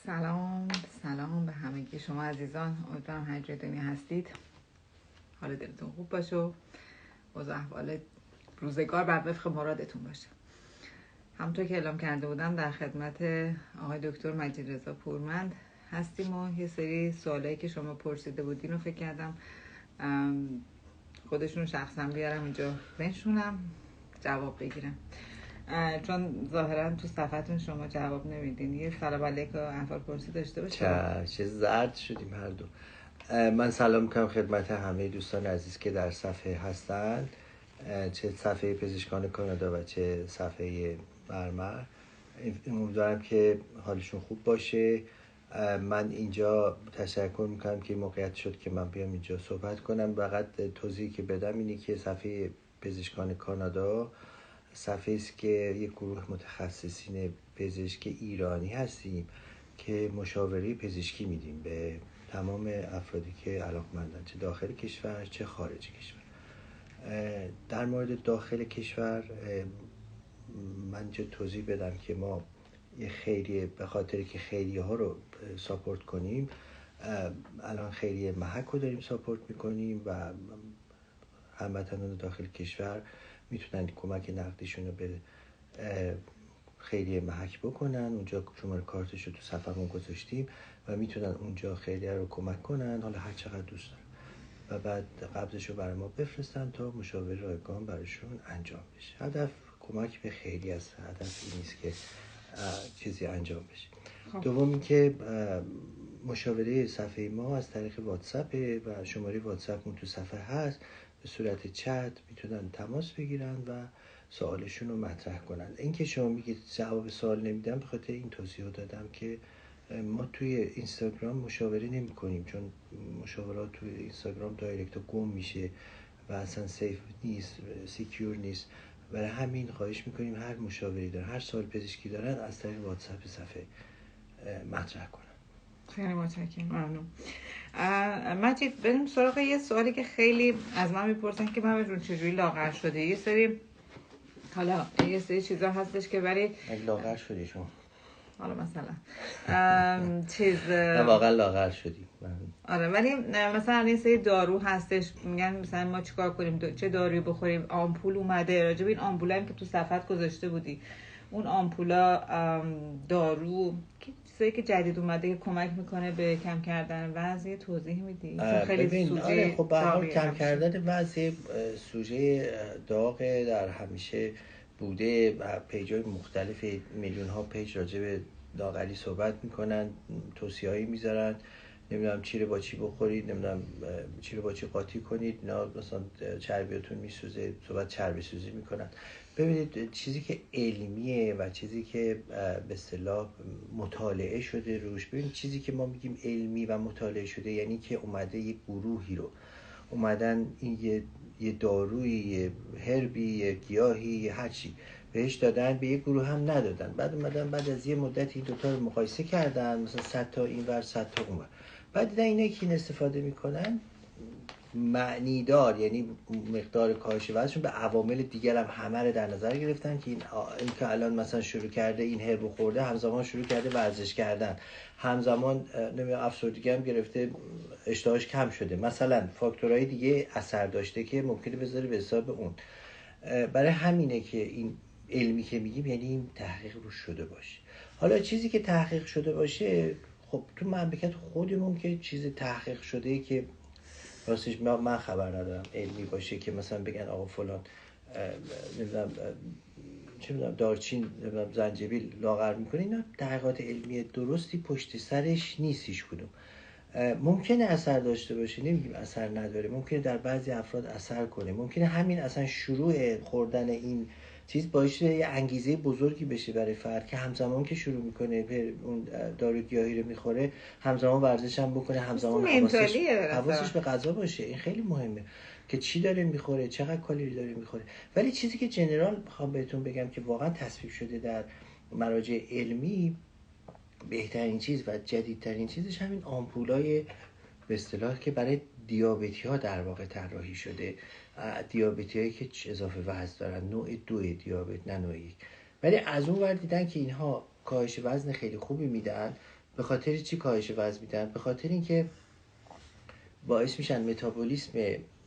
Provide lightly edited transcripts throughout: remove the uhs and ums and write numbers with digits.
سلام به همگی شما عزیزان. امیدوارم هر جای دنیا هستید حال دلتون خوب باشه و اوضاع احوال روزگار بر وفق مرادتون باشه. همونطور که اعلام کرده بودم در خدمت آقای دکتر مجید رضا پورمند هستیم و یه سری سوالایی که شما پرسیده بودین رو فکر کردم خودشون شخصا بیارم اینجا بنشونم جواب بگیرم، چون ظاهرا تو صفحتون شما جواب نمیدین. یه سلام علیکم و احوال پرسی داشته باشید. چه زرد شدیم هر دو. من سلام میکنم خدمت همه دوستان عزیز که در صفحه هستند، چه صفحه پزشکان کانادا و چه صفحه مرمر. امیدوارم که حالشون خوب باشه. من اینجا تشکر میکنم که موقعیت شد که من بیام اینجا صحبت کنم. فقط توضیحی که بدم اینه که صفحه پزشکان کانادا صفحه است که یک گروه متخصصین پزشک ایرانی هستیم که مشاوره پزشکی میدیم به تمام افرادی که علاقمندن، چه داخل کشور چه خارج کشور. در مورد داخل کشور من اینجا توضیح بدم که ما یه خیریه به خاطر که خیریه ها رو ساپورت کنیم، الان خیریه محک رو داریم ساپورت میکنیم و هموطنان داخل کشور میتونن کمک نقدیشون رو به خیریه محک بکنن. اونجا شماره کارتش رو تو صفحمون گذاشتیم و میتونن اونجا خیریه رو کمک کنن، حالا هر چقدر دوست دارن، و بعد قبضش رو برای ما بفرستن تا مشاوره رایگان براشون انجام بشه. هدف کمک به خیریه است، هدف این نیست که چیزی انجام بشه. دومی که مشاوره صفحه ما از طریق واتساپ و شماره واتساپمون تو صفحه هست، به صورت چت میتونن تماس بگیرن و سوالشون رو مطرح کنن. این که شما میگید جواب سوال نمیدم، به خاطر این توضیح دادم که ما توی اینستاگرام مشاوره نمی کنیم، چون مشاورات توی اینستاگرام دایرکت گم میشه و اصلا سیف نیست، سیکیور نیست. برای همین خواهش میکنیم هر مشاوری دارن، هر سوال پزشکی دارن، از طریق واتساپ صفحه مطرح کنن. خیلی متشکرم، ممنون. مجید بریم سراغ یه سوالی که خیلی از من میپرسن که من جون چجوری لاغر شده. یه سری چیزا هستش که برای لاغر شدی شما، حالا مثلا نه واقعا لاغر شدی. آره، ولی مثلا یه سری دارو هستش میگن مثلا ما چیکار کنیم، چه دارویی بخوریم. آمپول اومده، راجب این آمپولا هم که تو صفحت گذاشته بودی، اون آمپولا دارو چیزایی که جدید اومده که کمک میکنه به کم کردن وزن، توضیح میدی؟ خیلی سوژه خب به هر حال کم کردن وزن سوژه داغ در همیشه بوده و پیجای مختلف میلیون ها پیج راجع به لاغری صحبت میکنن، توصیه‌ای میذارن، نمیدونم چی رو با چی بخورید، نمیدونم چی رو با چی قاطی کنید، اینا مثلا چربیاتون میسوزه، صحبت چربی سوزی میکنن. ببینید چیزی که علمیه و چیزی که به اصطلاح مطالعه شده روش، ببینید چیزی که ما میگیم علمی و مطالعه شده یعنی که اومده یه گروهی رو اومدن این یه دارویی، یه هربی، یه گیاهی، یه هرچی بهش دادن، به یه گروه هم ندادن. بعد اومدن بعد از یه مدت این دوتا رو مقایسه کردن، مثلا 100 تا این ور 100 تا اون ور، بعد دیدن اینا که این استفاده میکنن معنی دار، یعنی مقدار کاهش وزنشون به عوامل دیگر هم همه رو در نظر گرفتن که این که الان مثلا شروع کرده این هربو خورده، همزمان شروع کرده ورزش کردن، همزمان نمیدونم افسردگی هم گرفته، اشتهاش کم شده، مثلا فاکتورهای دیگه اثر داشته که ممکنه بذاره به حساب اون. برای همینه که این علمی که میگیم یعنی این تحقیق رو شده باشه. حالا چیزی که تحقیق شده باشه، خب تو مملکت خودمون که چیز تحقیق شده که راستش من خبر ندارم علمی باشه که مثلا بگن آقا فلان نمیدونم چه میدونم دارچین نمیدونم زنجبیل لاغر میکنه، اینا تحقیقات علمی درستی پشت سرش نیست هیچ کدوم. ممکنه اثر داشته باشه، نمیگیم اثر نداره، ممکنه در بعضی افراد اثر کنه، ممکنه همین اصلا شروع خوردن این چیز باعث یه انگیزه بزرگی بشه برای فرد که همزمان که شروع میکنه اون دارو گیاهی رو میخوره، همزمان ورزش هم بکنه، همزمان حواسش به غذا باشه. این خیلی مهمه که چی داره میخوره، چقدر کالری داره میخوره. ولی چیزی که جنرال میخوام بهتون بگم که واقعا تصویب شده در مراجع علمی، بهترین چیز و جدیدترین چیزش همین آمپولای به اصطلاح که برای دیابتی ها در واقع طراحی شده، دیابتی هایی که اضافه وزن دارن، نوع 2 دیابت نه نوع 1. ولی از اون ور دیدن که اینها کاهش وزن خیلی خوبی میدن به خاطر چی کاهش وزن میدن؟ به خاطر اینکه باعث میشن متابولیسم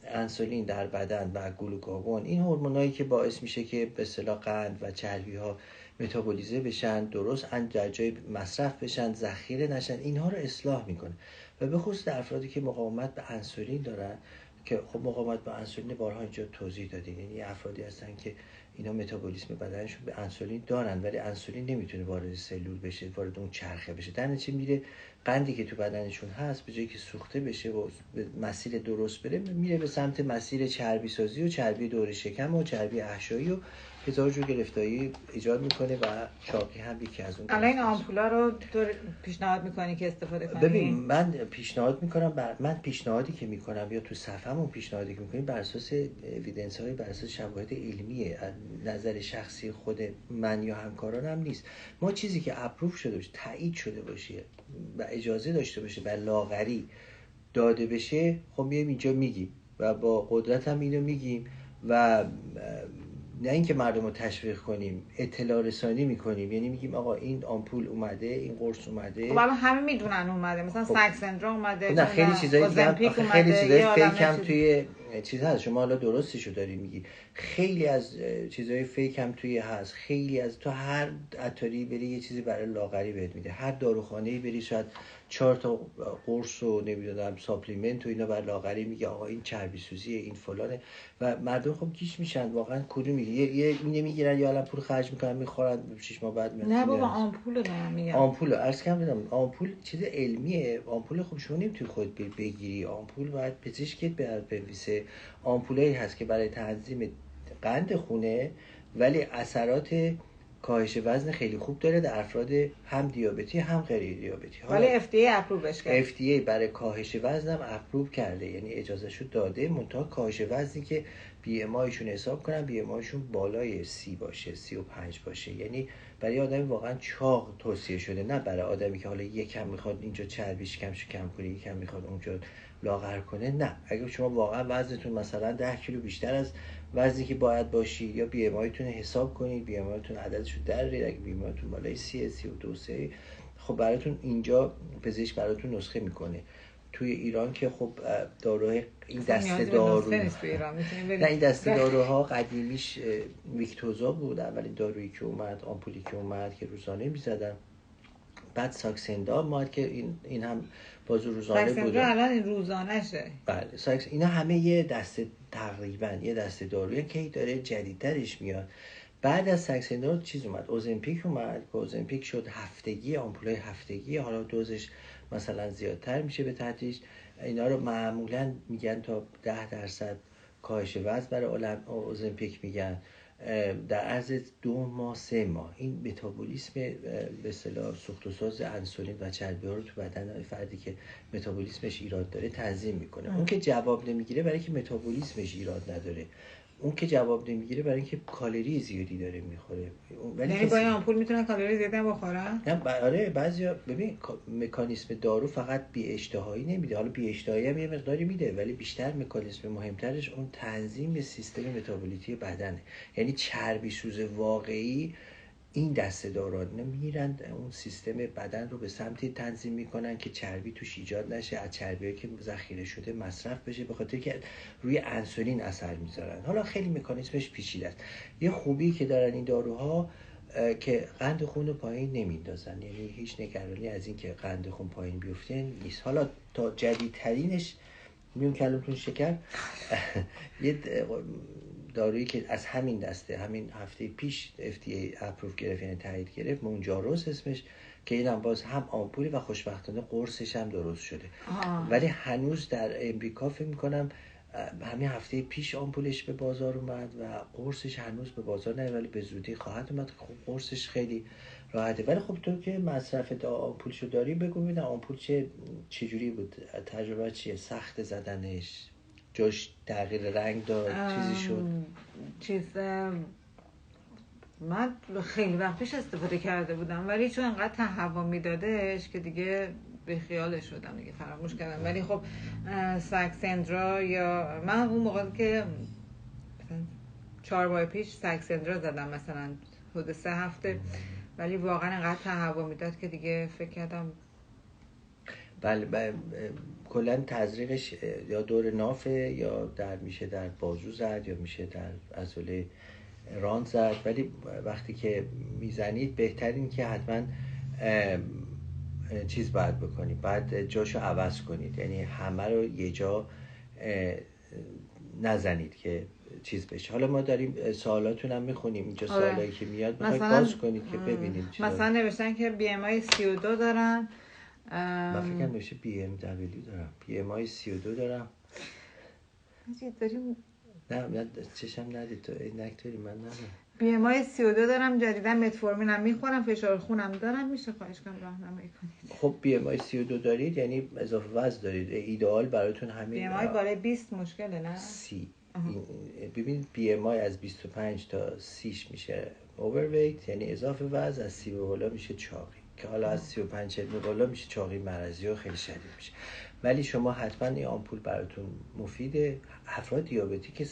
انسولین در بدن و گلوکاگون، این هورمونایی که باعث میشه که به اصطلاح قند و چربی ها متابولیزه بشن، درست در جای مصرف بشن، ذخیره نشن، اینها رو اصلاح میکنه. و به خصوص در افرادی که مقاومت به انسولین دارن، که خب مقاومت به انسولین بارها اینجا توضیح دادیم، یعنی افرادی هستن که اینا متابولیسم بدنشون به انسولین دارن ولی انسولین نمیتونه وارد سلول بشه، وارد اون چرخه بشه، در نتیجه میره قندی که تو بدنشون هست به جایی که سوخته بشه و به مسیر درست بره، میره به سمت مسیر چربی سازی و چربی دور شکم و چربی احشایی و هزار جور گرفتاری ایجاد میکنه و چاقی هم یکی از اون. الان این آمپولا رو تو پیشنهاد میکنی که استفاده کنی؟ ببین من پیشنهاد میکنم، من پیشنهادی که میکنم یا تو صفحه‌مون پیشنهادی که میکنیم بر اساس اوییدنس های، بر اساس شواهد علمیه، نظر شخصی خود من یا همکارانم نیست. ما چیزی که اپروف شده باشه، تایید شده باشه و اجازه داشته باشه و لاغری داده بشه، خب میایم اینجا میگیم و با قدرت هم اینو میگیم و نه اینکه مردم رو تشویق کنیم، اطلاع رسانی میکنیم، یعنی میگیم آقا این آمپول اومده، این قرص اومده. خب الان همه میدونن اومده، مثلا ساکسندرا اومده، نه خیلی چیزایی دیگه، خیلی چیزای فیک هم توی چیز هست. شما حالا درستشو داری میگی، خیلی از چیزای فیک هم توی هست، خیلی از تو هر عطاری بری یه چیزی برای لاغری بهت میده، هر داروخانه‌ای بری شاید 4 تا قرص و نمیدونم ساپلیمنت و اینا برای لاغری میگه آقا این چربی سوزیه، این فلانه و مردم خب گیج میشن واقعا. کدوم میگه یه نمیگیرن یا الان پول خرج میکنن میخورن 6 ماه بعد نه بابا آمپولو دارم میگم. آمپولو عرض کردم، آمپول چیز علمیه. آمپول خب شما نمیتونی خود بگیری، آمپول باید پزشکت بنویسه. آمپولایی هست که برای تنظیم قند خونه ولی اثرات کاهش وزن خیلی خوب داره در افراد هم دیابتی هم غیر دیابتی. ولی FDA اپرووش کرده. FDA برای کاهش وزن هم اپروو کرده، یعنی اجازهشو داده. منتها کاهش وزنی که BMI شون حساب کنن، BMI شون بالای 30 باشه، 35 باشه، یعنی برای آدمی واقعا چاق توصیه شده، نه برای آدمی که حالا یکم میخواد اینجا چربیش کم کنه، یکم میخواد اونجا لاغر کنه. نه، اگه شما واقعا وزنتون مثلا 10 کیلو بیشتر از وزنی که باید باشی، یا BMI تون حساب کنید، BMI تون عددشو درارید، اگه BMI تون بالای 30 32 خب براتون اینجا پزشک براتون نسخه میکنه. توی ایران که خب داروهای این دسته دارو نه، این دسته داروها قدیمیش ویکتوزا بود، اولین دارویی که اومد، آمپولی که اومد که روزانه میزدن. بعد ساکسندا اومد که این هم باز روزانه بود. ساکسندا الان این روزانه‌شه. بله اینا همه یه دسته، تقریبا یه دسته دارویی که داره جدیدترش میاد. بعد از ساکسندا چیز اومد، اوزمپیک اومد. اوزمپیک شد هفتگی، آمپولای هفتگی، حالا دوزش مثلا زیادتر میشه به تدریج. اینا رو معمولا میگن تا 10% کاهش وزن برای اوزمپیک میگن در عرض 2 ماه 3 ماه. این متابولیسم به اصطلاح سوخت و ساز انسولین و چربی ها رو تو بدن فردی که متابولیسمش ایراد داره تنظیم میکنه. اون که جواب نمیگیره برای اینکه متابولیسمش ایراد نداره، اون که جواب نمیگیره برای اینکه کالری زیادی داره میخوره. یعنی با این آمپول میتونن کالری زیادی بخورن؟ نه آره، بعضیا ببین مکانیسم دارو فقط بی اشتهایی نمیده، حالا بی اشتهایی هم یه مقداری میده ولی بیشتر مکانیسم مهمترش اون تنظیم سیستم متابولیتی بدنه. یعنی چربی سوز واقعی این دسته دارو میرن اون سیستم بدن رو به سمتی تنظیم میکنن که چربی توش ایجاد نشه، از چربیایی که ذخیره شده مصرف بشه، به خاطر که روی انسولین اثر میذارن. حالا خیلی مکانیسمش پیچیده است. یه خوبی که دارن این داروها که قند خون رو پایین نمیندازن، یعنی هیچ نگرانی از این که قند خون پایین بیفته نیست. حالا تا جدیدترینش میون کلمتون شکر یه دارویی که از همین دسته همین هفته پیش FDA اپروف گرفت، یعنی تایید گرفت، مونجاروس اسمش، که اینم باز هم آمپولی و خوشبختانه قرصش هم درست شده. ولی هنوز در امریکا فکر میکنم همین هفته پیش آمپولش به بازار اومد و قرصش هنوز به بازار نیامد ولی به زودی خواهد اومد. خب قرصش خیلی راحته. ولی خب تو که مصرف آمپولشو داری بگو ببینم آمپول چجوری بود، تجربه چیه؟ سخت زدنش، جاش تغییر رنگ داد، چیزی شد؟ من خیلی وقت پیش استفاده کرده بودم ولی چون انقدر تهوع میدادش که دیگه به خیالش شدم دیگه، فراموش کردم. ولی خب ساکسندرا، یا من اون موقع که 4 ماه پیش ساکسندرا زدم مثلا حدود 3 هفته، ولی واقعا انقدر تهوع میداد که دیگه فکر کردم بله کلا تزریقش یا دور نافه یا میشه در بازو زد یا میشه در عضله راند زد، ولی وقتی که میزنید بهترین که حتما چیز باید بکنید، بعد جاشو عوض کنید، یعنی همه رو یه جا نزنید که چیز بشه. حالا ما داریم سوالاتون هم میخونیم اینجا، سوالایی که میاد میخواید باز کنید که ببینیم. مثلا نوشتن که BMI 32 دارن. من فکر کنم نوشته BMW دارم، BMI 32 دارم. داریم نه چشم ندید تو نکتوری من ندارم. BMI 32 دارم، جدیدا متفورمینم میخورم، فشار خونم دارم، میشه خواهش کنم راهنمایی کنید؟ خب BMI 32 دارید یعنی اضافه وزن دارید، ایدئال براتون همین BMI بالای 20 مشکله نه؟ 30. ببینید BMI از 25 تا 30 میشه overweight، یعنی اضافه وزن، از 30 به بالا میشه چاقی، که حالا از 35 به بالا میشه چاقی مرضی و خیلی شدید میشه. ولی شما حتما این آمپول براتون مفیده. افراد دیابتی که 100%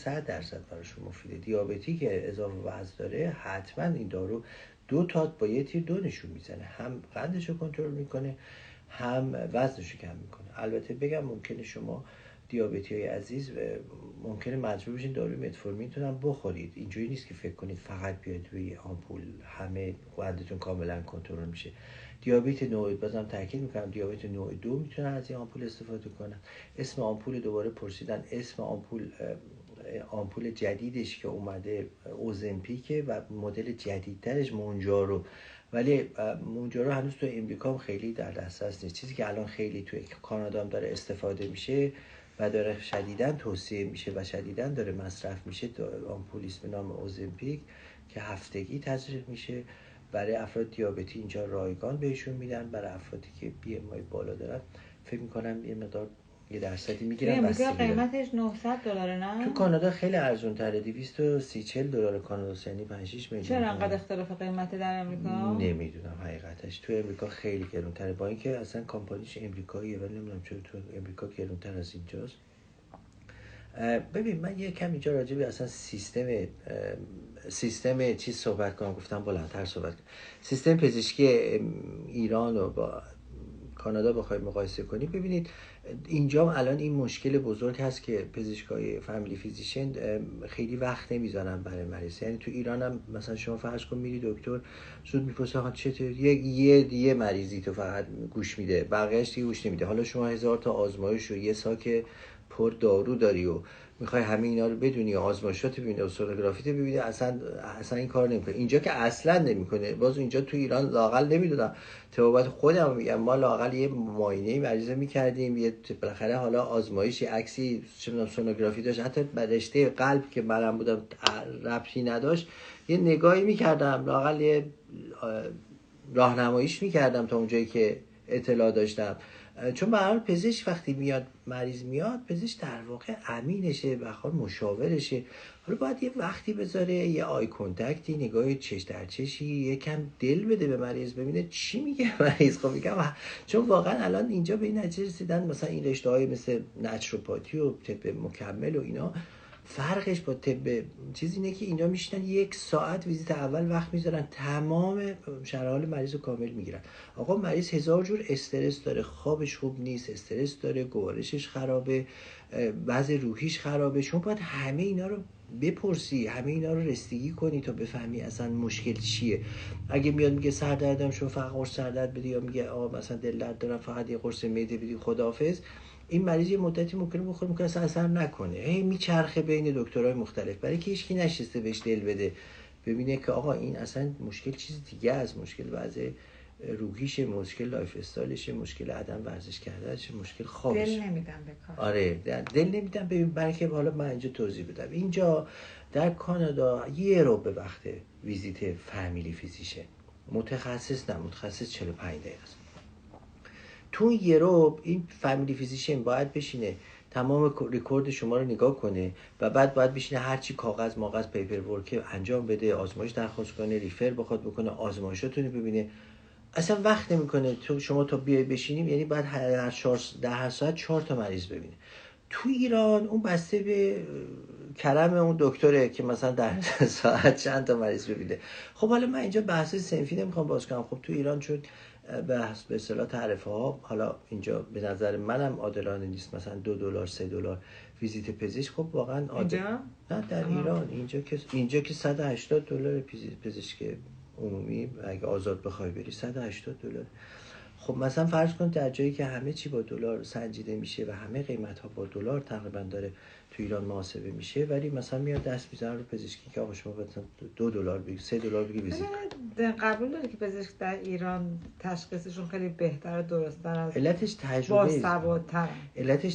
براشون مفیده. دیابتی که اضافه وزن داره حتما این دارو 2 تا با یه تیر 2 نشون میزنه، هم قندشو کنترل میکنه هم وزنشو کم میکنه. البته بگم ممکنه شما دیابتی های عزیز ممکنه مجبور بشین داروی متفورمینتون هم بخورید. اینجوری نیست که فکر کنید فقط بیاید روی آمپول همه قندتون کاملا کنترل میشه. دیابت نوع، بازم تاکید میکنم دیابت نوع 2 میتونن از این آمپول استفاده کنن. اسم آمپول دوباره پرسیدن، اسم آمپول جدیدش که اومده اوزمپیکه و مدل جدیدترش مونجارو، ولی مونجارو هنوز تو امریکا هم خیلی در دسترس نیست. چیزی که الان خیلی تو کانادا هم داره استفاده میشه و داره شدیداً توصیه میشه و شدیداً داره مصرف میشه آمپولی به نام اوزمپیک که هفتگی تزریق میشه برای افراد دیابتی. اینجا رایگان بهشون میدن. برای افرادی که BMI بالا دارن فکر میکنم یه مقدار یه درصدی میگیرن. امریکا قیمتش $900 نه؟ تو کانادا خیلی ارزون تره، $230-40 کانادا، یعنی 5-6 میلیون. چرا انقدر اختلاف قیمت در امریکا؟ نمیدونم حقیقتش. تو امریکا خیلی گرون تره، با اینکه اصلا کمپانیش امریکاییه ولی نمیدونم چرا تو امریکا گرون تر از اینجاست. ببین من یه کم اینجا راجع به اصلا سیستم چیز صحبت کنم، گفتم بلندتر صحبت کنم. سیستم پزشکی ایران رو با کانادا بخواید مقایسه کنید، ببینید اینجا الان این مشکل بزرگ هست که پزشکای فامیلی فیزیشن خیلی وقت نمیذارن برای مریض. یعنی تو ایران هم مثلا شما فرض کن میری دکتر زود میپرسه آقا چطور، یه مریضی تو فقط گوش میده، بقیه‌اش دیگه گوش نمیده. حالا شما 1000 تا آزمایش و یه ساک پر دارو داری و میخوای همه اینا رو بدونی، آزمایشات ببینی و سونوگرافی تو ببینی، اصلا این کار نمیکنه. اینجا که اصلا نمیکنه. باز اینجا تو ایران لااقل نمیدونم، توبت خودم میگم، ما لااقل یه معاینه مریضه میکردیم، یه بالاخره حالا آزمایشی عکسی چه میدونم سونوگرافی داشت، حتی رشته قلب که منم بودم ربطی نداشت، یه نگاهی میکردم، لااقل یه راهنماییش میکردم تا اونجایی که اطلاع داشتم. چون به هر حال پزشک وقتی میاد مریض میاد، پزشک در واقع امینشه و خود مشاورشه. حالا باید یه وقتی بذاره، یه آی کانتکتی، نگاه چش در چشی، یکم دل بده به مریض، ببینه چی میگه مریض. خب میگم چون واقعا الان اینجا به این نتیجه رسیدن مثلا این رشته‌های مثل نچروپاتی و طب مکمل و اینا، فرقش با طب چیزی اینه که اینجا میشینن 1 ساعت ویزیت اول وقت میذارن، تمام شرایط مریض رو کامل میگیرن. آقا مریض 1000 جور استرس داره، خوابش خوب نیست، استرس داره، گوارشش خرابه، وضع روحیش خرابه. شما باید همه اینا رو بپرسی، همه اینا رو رسیدگی کنی تا بفهمی اصلا مشکل چیه. اگه میاد میگه سردردم، شما فقط قرص سردرد بده، یا میگه آقا مثلا دل درد دارم فقط یه قرص معده بدی خداحافظ، این مریض یه مدتی ممکنه بخوره، ممکنه اثر نکنه، هی میچرخه بین دکترای مختلف، برای که هیچکی نشسته بهش دل بده ببینه که آقا این اصلا مشکل چیز دیگه از مشکل وضع روحیش، مشکل لایف استایلش، مشکل عدم ورزش کردنش، مشکل خوابش. دل نمیدن به کار. آره دل نمیدن. ببین برای که حالا من اینجا توضیح بدم، اینجا در کانادا یه رو به وقت ویزیت فامیلی فیزیشن، متخصص نه متخصص 45 دقیقه است. تو یه رو این فامیلی فیزیشن باید بشینه تمام ریکورد شما رو نگاه کنه و بعد باید بشینه هرچی کاغذ پیپر ورک انجام بده، آزمایش درخواست کنه، ریفر بخواد بکنه، آزمایشاتونو ببینه. اصلا وقت نمیکنه. تو شما تا بیای بشینیم یعنی بعد هر ساعت 4 تا مریض ببینه. تو ایران اون بسته به کرم اون دکتره که مثلا در ساعت چند تا مریض ببینه. خب حالا من اینجا بحث صنفی نمیخوام باز کنم. خب تو ایران چون به اصطلاح تعرفه ها حالا اینجا به نظر منم عادلانه نیست، مثلا $2 $3 ویزیت پزشک. خب واقعا اینجا نه در ایران اینجا که $180 پزشک عمومی اگه آزاد بخوای بری $180. خب مثلا فرض کن در جایی که همه چی با دلار سنجیده میشه و همه قیمت ها با دلار تقریبا داره تو ایران محاسبه میشه، ولی مثلا میاد دست میزنه رو پزشکی که آقا شما مثلا $2 بگی $3 بگی ویزیت. قبول داری که پزشک در ایران تشخیصشون خیلی بهتر و درست‌تر از علتش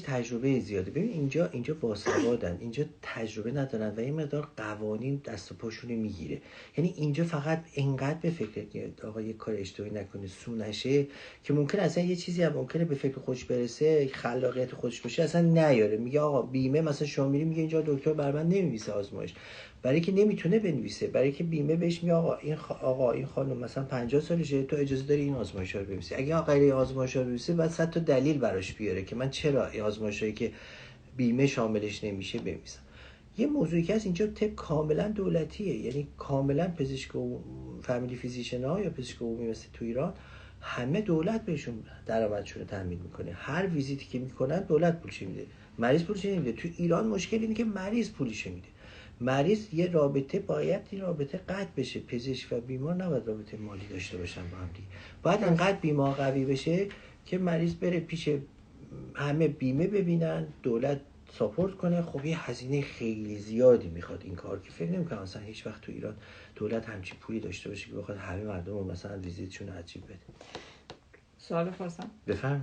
تجربه زیاده. ببین اینجا باسوادن، اینجا تجربه ندارن و این مقدار قوانین دست و پاشون میگیره. یعنی اینجا فقط اینقدر به فکر که آقا یه کار اشتباهی نکنه سو نشه که ممکن اصلا یه چیزی هم ممکنه به فکر خودش برسه، خلاقیت خودش باشه اصلا نیاره. میگه آقا بیمه مثلا شما میری میگه اینجا دکتر بر من نمی‌نویسه آزمایش، برای که نمیتونه بنویسه، برای که بیمه بهش میگه آقا این خانم مثلا 50 سالشه تو اجازه داری این آزمایش‌ها رو بنویسی. اگه آقا غیر آزمایش‌ها رو بنویسه بعد 100 تا دلیل براش بیاره که من چرا این آزمایشایی که بیمه شاملش نمیشه بنویسم. یه موضوعی که از اینجا طب کاملا دولتیه، یعنی کاملا پزشک و فامیلی فیزیشن ها یا پزشک عمومی مثل تو ایران همه دولت بهشون درآمدشون رو تامین میکنه. هر ویزیتی که میکنن دولت پولش میده، مریض پولش نمیده. تو ایران مشکل اینه که مریض پولش میده. مریض یه رابطه باید این رابطه قطع بشه، پزشک و بیمار نباید رابطه مالی داشته باشن با هم دیگه. باید انقدر بیمه قوی بشه که مریض بره پیش همه بیمه ببینن، دولت ساپورت کنه. خب یه هزینه خیلی زیادی میخواد این کار که فکر نمی‌کنم مثلا هیچ وقت تو ایران دولت همچین پولی داشته باشه که بخواد همه مردم رو مثلا ویزیتشون عجیب بده. سوال پرسم؟ بفهم.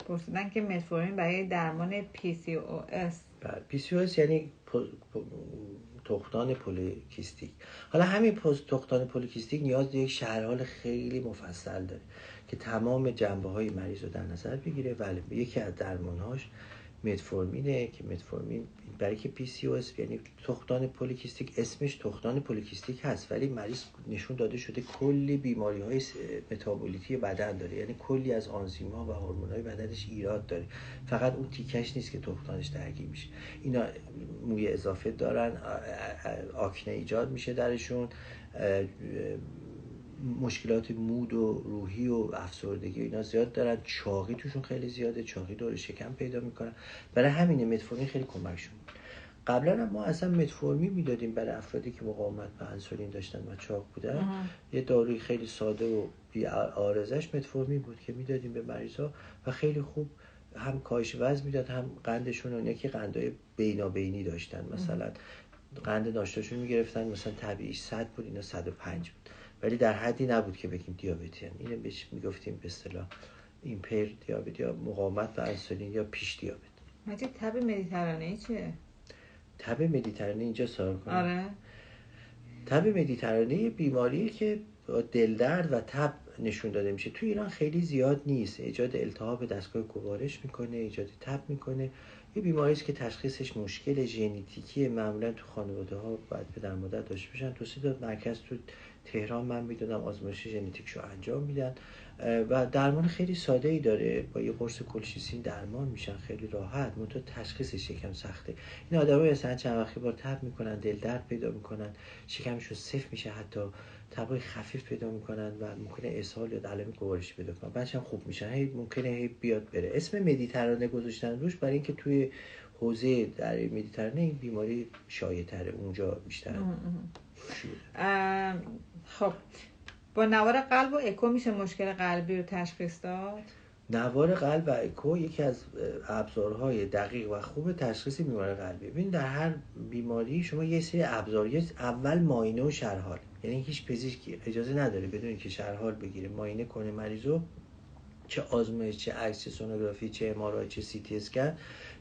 پرسیدن که متفورمین برای درمان PCOS. PCOS یعنی تخمدان پلیکیستیک. حالا همین تخمدان پلیکیستیک نیاز به یک شرح خیلی مفصل داره که تمام جنبه‌های مریض رو در نظر بگیره. ولی یکی از درمان‌هاش متفورمینه که متفورمین برای که PCOS یعنی تخمدان پلیکیستیک، اسمش تخمدان پلیکیستیک هست ولی مریض نشون داده شده کلی بیماری‌های متابولیتی بدن داره، یعنی کلی از آنزیم‌ها و هورمون‌های بدنش ایراد داره، فقط اون تیکش نیست که تخمدانش درگیر میشه. اینا موی اضافه دارن، آکنه ایجاد میشه درشون، مشکلات مود و روحی و افسردگی و اینا زیاد دارن، چاقی توشون خیلی زیاده، چاقی دور شکم پیدا میکنن. برای همینه متفورمین خیلی کمکشون بود. قبلا هم ما اصلا متفورمین میدادیم برای افرادی که مقاومت به انسولین داشتن و چاق بودن. یه داروی خیلی ساده و بی عارضش متفورمین بود که میدادیم به مریضا و خیلی خوب هم کاهش وزن میداد، هم قندشون اون یکی قندای بینابینی داشتن، مثلا قند ناشتاشون میگرفتن مثلا طبیعیش 100 بود اینا 105 بود، ولی در حدی نبود که بگیم دیابتی ان. اینو بهش میگفتیم به اصطلاح ایمپیر دیابت یا مقاومت به انسولین یا پیش دیابت. مجید تب مدیترانه‌ای چیه؟ تب مدیترانه اینجا سوال کنم. آره. تب مدیترانه بیماریه که دل درد و تب نشون داده میشه. تو ایران خیلی زیاد نیست، ایجاد التهاب دستگاه گوارش میکنه، ایجاد تب میکنه. یه بیماری است که تشخیصش مشکل ژنتیکی، معمولا تو خانواده ها باید پدر مادر داشته باشن. تو 3 مرکز تو تهران من میدونم آزمایش ژنتیکشو انجام میدن و درمان خیلی ساده ای داره، با یه قرص کلشیسین درمان میشن خیلی راحت. منتها تشخیصش یکم سخته. این آدمایی مثلا چند وقتی بار تب میکنن، دل درد پیدا میکنن، شکمشون سفت میشه، حتی تبای خفیف پیدا میکنن و ممکنه اسهال یا علائم گوارشی پیدا کنن، بعدش هم خوب میشن. ممکنه بیاد بره. اسم مدیترانه گذاشتن روش برای اینکه توی حوزه در مدیترانه این بیماری شایع‌تره، اونجا بیشتر. خب با نوار قلب و اکو میشه مشکل قلبی رو تشخیص داد؟ نوار قلب و اکو یکی از ابزارهای دقیق و خوب تشخیص بیماری قلبی. ببین در هر بیماری شما یه سری ابزاریه، اول معاینه و شرح، یعنی هیچ پزشکی اجازه نداره بدون اینکه شرح بگیره معاینه کنه مریضو، چه آزمایش، چه عکس سونوگرافی، چه ام آر آی، چه سی تی اسکن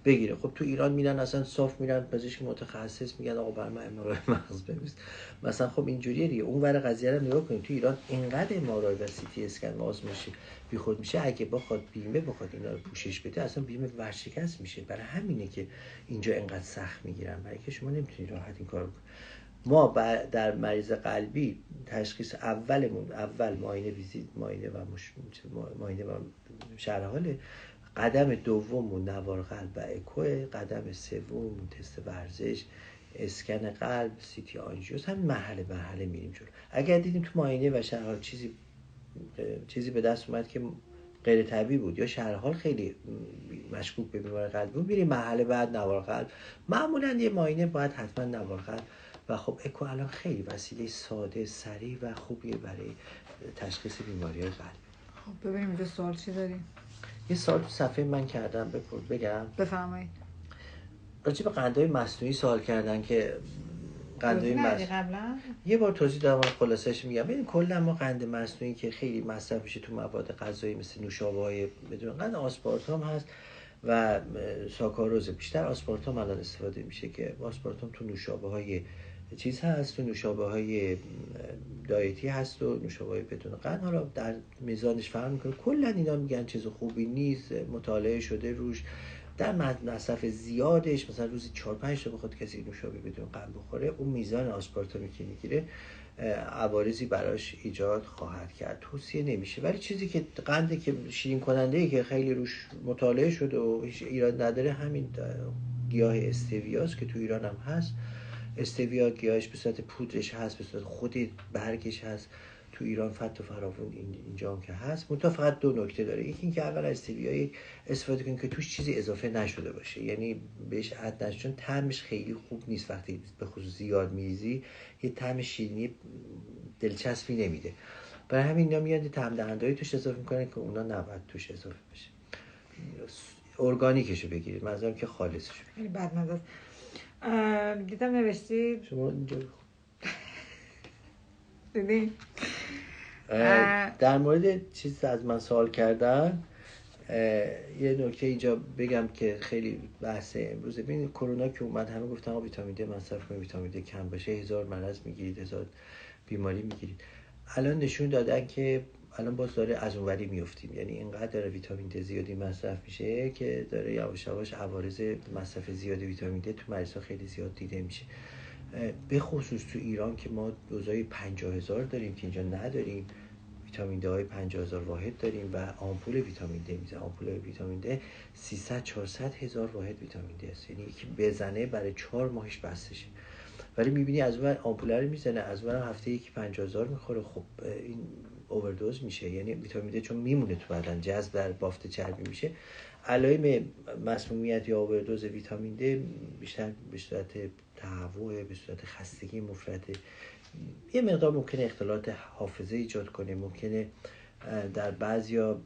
بگیره. خب تو ایران میرن اصلا صاف میرن پزشک متخصص میگن آقا بر من ام آر آی مغز بنویس مثلا. خب اینجوریه دیگه. اون ور قضیه رو نگاه کنید، تو ایران اینقدر ام آر آی و سی تی اسکن و آزمایش بیخود میشه، اگه بخواد بیمه بخواد اینا رو پوشش بده اصلا بیمه ورشکست میشه. برای همینه که اینجا اینقدر سخت میگیرن، برای که شما نمیتونید راحت این کارو بکنید. ما در مریض قلبی تشخیص اولمون اول معاینه ویزیت، معاینه و شرح حاله. قدم دوم نوار قلب و اکو، قدم سوم تست ورزش، اسکن قلب، سی تی آنژیوس. هم مرحله میریم جلو. اگر دیدیم تو معاینه و شرح حال چیزی چیزی به دست اومد که غیر طبیعی بود یا شرحال خیلی مشکوک به بیماری قلبی بود، میریم مرحله بعد نوار قلب. معمولا یه معاینه باید حتما نوار قلب و خب اکو الان خیلی وسیله ساده، سریع و خوبیه برای تشخیص بیماری قلبی. خب ببینیم اینجا سوال چی داریم. یه سوال تو صفحه من کردم بگم. بفرمایید. راجع به قندهای مصنوعی سوال کردن که قندهای قبلا یه بار توضیح دادم، خلاصش میگم. ببین کلا ما قند مصنوعی که خیلی مصرف میشه تو مواد غذایی مثل نوشابه‌های بدون قند، آسپارتام هست و ساکاروز. بیشتر آسپارتام الان استفاده میشه که آسپارتام تو نوشابه‌های چیز هست، تو نوشابه‌های دایتی هست و نوشابه‌های بدون قند. حالا در میزانش فرق میکنه. کلا اینا میگن چیز خوبی نیست، مطالعه شده روش. در مصرف زیادش مثلا روزی 4-5 تا بخواد کسی نوشابه بدون قند بخوره، اون میزان آسپارتامی که میگیره عوارضی براش ایجاد خواهد کرد، توصیه نمیشه. ولی چیزی که قندی که شیرین کننده‌ای که خیلی روش مطالعه شده و هیچ ایراد نداره همین گیاه استویاست که تو ایران هم هست. استویا گیاهش به صورت پودرش هست، به صورت خود برگش هست. تو ایران فت و فراوون اینجا هم که هست. منتها فقط 2 نکته داره. یکی این که اول استویایی استفاده کنید که توش چیزی اضافه نشده باشه، یعنی بهش عد نشه، چون طعمش خیلی خوب نیست. وقتی به خصوص زیاد میریزی یه طعم شیرینی دلچسبی نمیده. برای همین اینا میاد طعم دهنده‌ای توش اضافه میکنن که اونا نباید توش اضافه بشه. ارگانیکشو بگیرید، منظورم که خالصشو بگیرید. بعد نظر دیدم نوشتید شما اینجا دیدی در مورد چیز از من سوال کردن. یه نکته اینجا بگم که خیلی بحث امروزه. ببین کرونا که اومد همه گفتن ویتامین دی مصرف کنید، ویتامین دی کم باشه 1000 مرض میگیرید، 1000 بیماری میگیرید. الان نشون دادن که الان باز داره از اونوری میافتیم، یعنی اینقدر داره ویتامین دی زیادی مصرف میشه که داره یواش یواش عوارض مصرف زیاد ویتامین دی تو مریضا خیلی زیاد دیده میشه. به خصوص تو ایران که ما دوزای 50000 داریم که اینجا نداریم. ویتامین دی های 50000 واحد داریم و آمپول ویتامین دی میزنه. آمپول ویتامین دی 300-400 هزار واحد ویتامین دی است، یعنی یکی بزنه برای 4 ماهش بسشه. ولی میبینی از اون آمپول رو میزنه، از اون هفته یکی 50000 میخوره. خب این اووردوز میشه، یعنی ویتامین دی چون میمونه تو بدن جذب در بافت چربی میشه. علائم مسمومیت یا اووردوز ویتامین دی بیشتر به صورت تهوع، به صورت خستگی مفرط، یه مقدار ممکنه اختلالات حافظه ایجاد کنه، ممکنه در بعضیا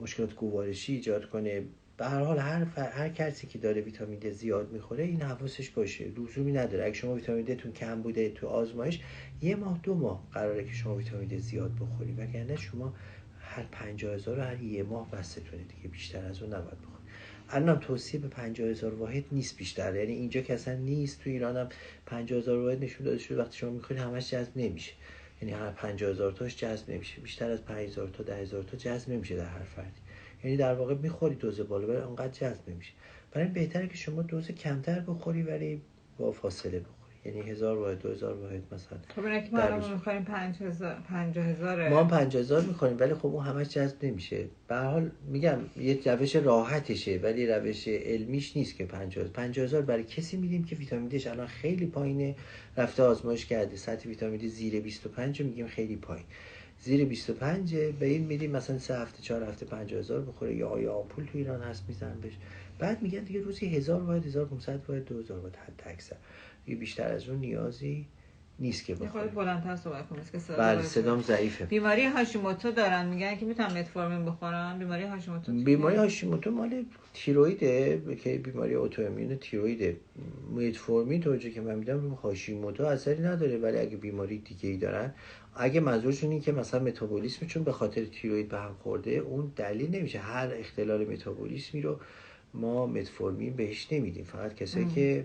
مشکلات گوارشی ایجاد کنه. به هر حال هر کسی که داره ویتامین دی زیاد میخوره این حواسش باشه، لزومی نداره. اگه شما ویتامین دی تون کم بوده تو آزمایش 1 ماه 2 ماه قراره که شما ویتامین دی زیاد بخوری، وگرنه شما هر 50000 هر 1 ماه بستونه دیگه، بیشتر از اون نباید بخوری. الان توصیه به 50000 واحد نیست بیشتر، یعنی اینجا که اصلا نیست. تو ایران هم 50000 واحد نشون داده شده وقتی شما میخورید همش جذب نمیشه، یعنی هر 50000 تاش جذب نمیشه، بیشتر از 5000 تا 10000 تا جذب نمیشه در هر فردی. یعنی در واقع میخوری دوز بالا ولی اونقدر جذب نمیشه. برای بهتره که شما دوز کمتر بخوری ولی با فاصله بخوری، یعنی 1000 واحد 2000 واحد مثلا. خب اینا که ما الان می‌خوریم 50000 ما هم 50000 می‌خوریم ولی خب اون همش جذب نمیشه. به هر حال میگم یه روش راحتشه ولی روش علمیش نیست که 50000 برای کسی میدیم که ویتامین دیش الان خیلی پایینه، رفته آزمایش کرده سطح ویتامین دی زیر 25 میگیم خیلی پایین، زیر 25 به این میدیم مثلا 3 هفته 4 هفته 50000 بخوره یا آمپول تو ایران هست میزنن بهش. بعد میگن دیگه روزی 1000 واحد 1500 واحد 2000 واحد حد اکثر، دیگه بیشتر از اون نیازی نیست که بخوره. خود بلندتر صحبت کنید که بله صدام ضعیفه. بیماری هاشیموتو دارن میگن که میتونم متفورمین بخورم. بیماری هاشیموتو مال تیرویده که بیماری اتوایمون تیرویده. متفورمین تو که من میدم هاشیموتو اثری نداره، ولی اگه بیماری دیگه ای دارن، اگه منظورشون این که مثلا متابولیسمشون به خاطر تیروید به هم خورده، اون دلیل نمیشه. هر اختلال متابولیسمی رو ما متفورمین بهش نمیدیم، فقط کسایی که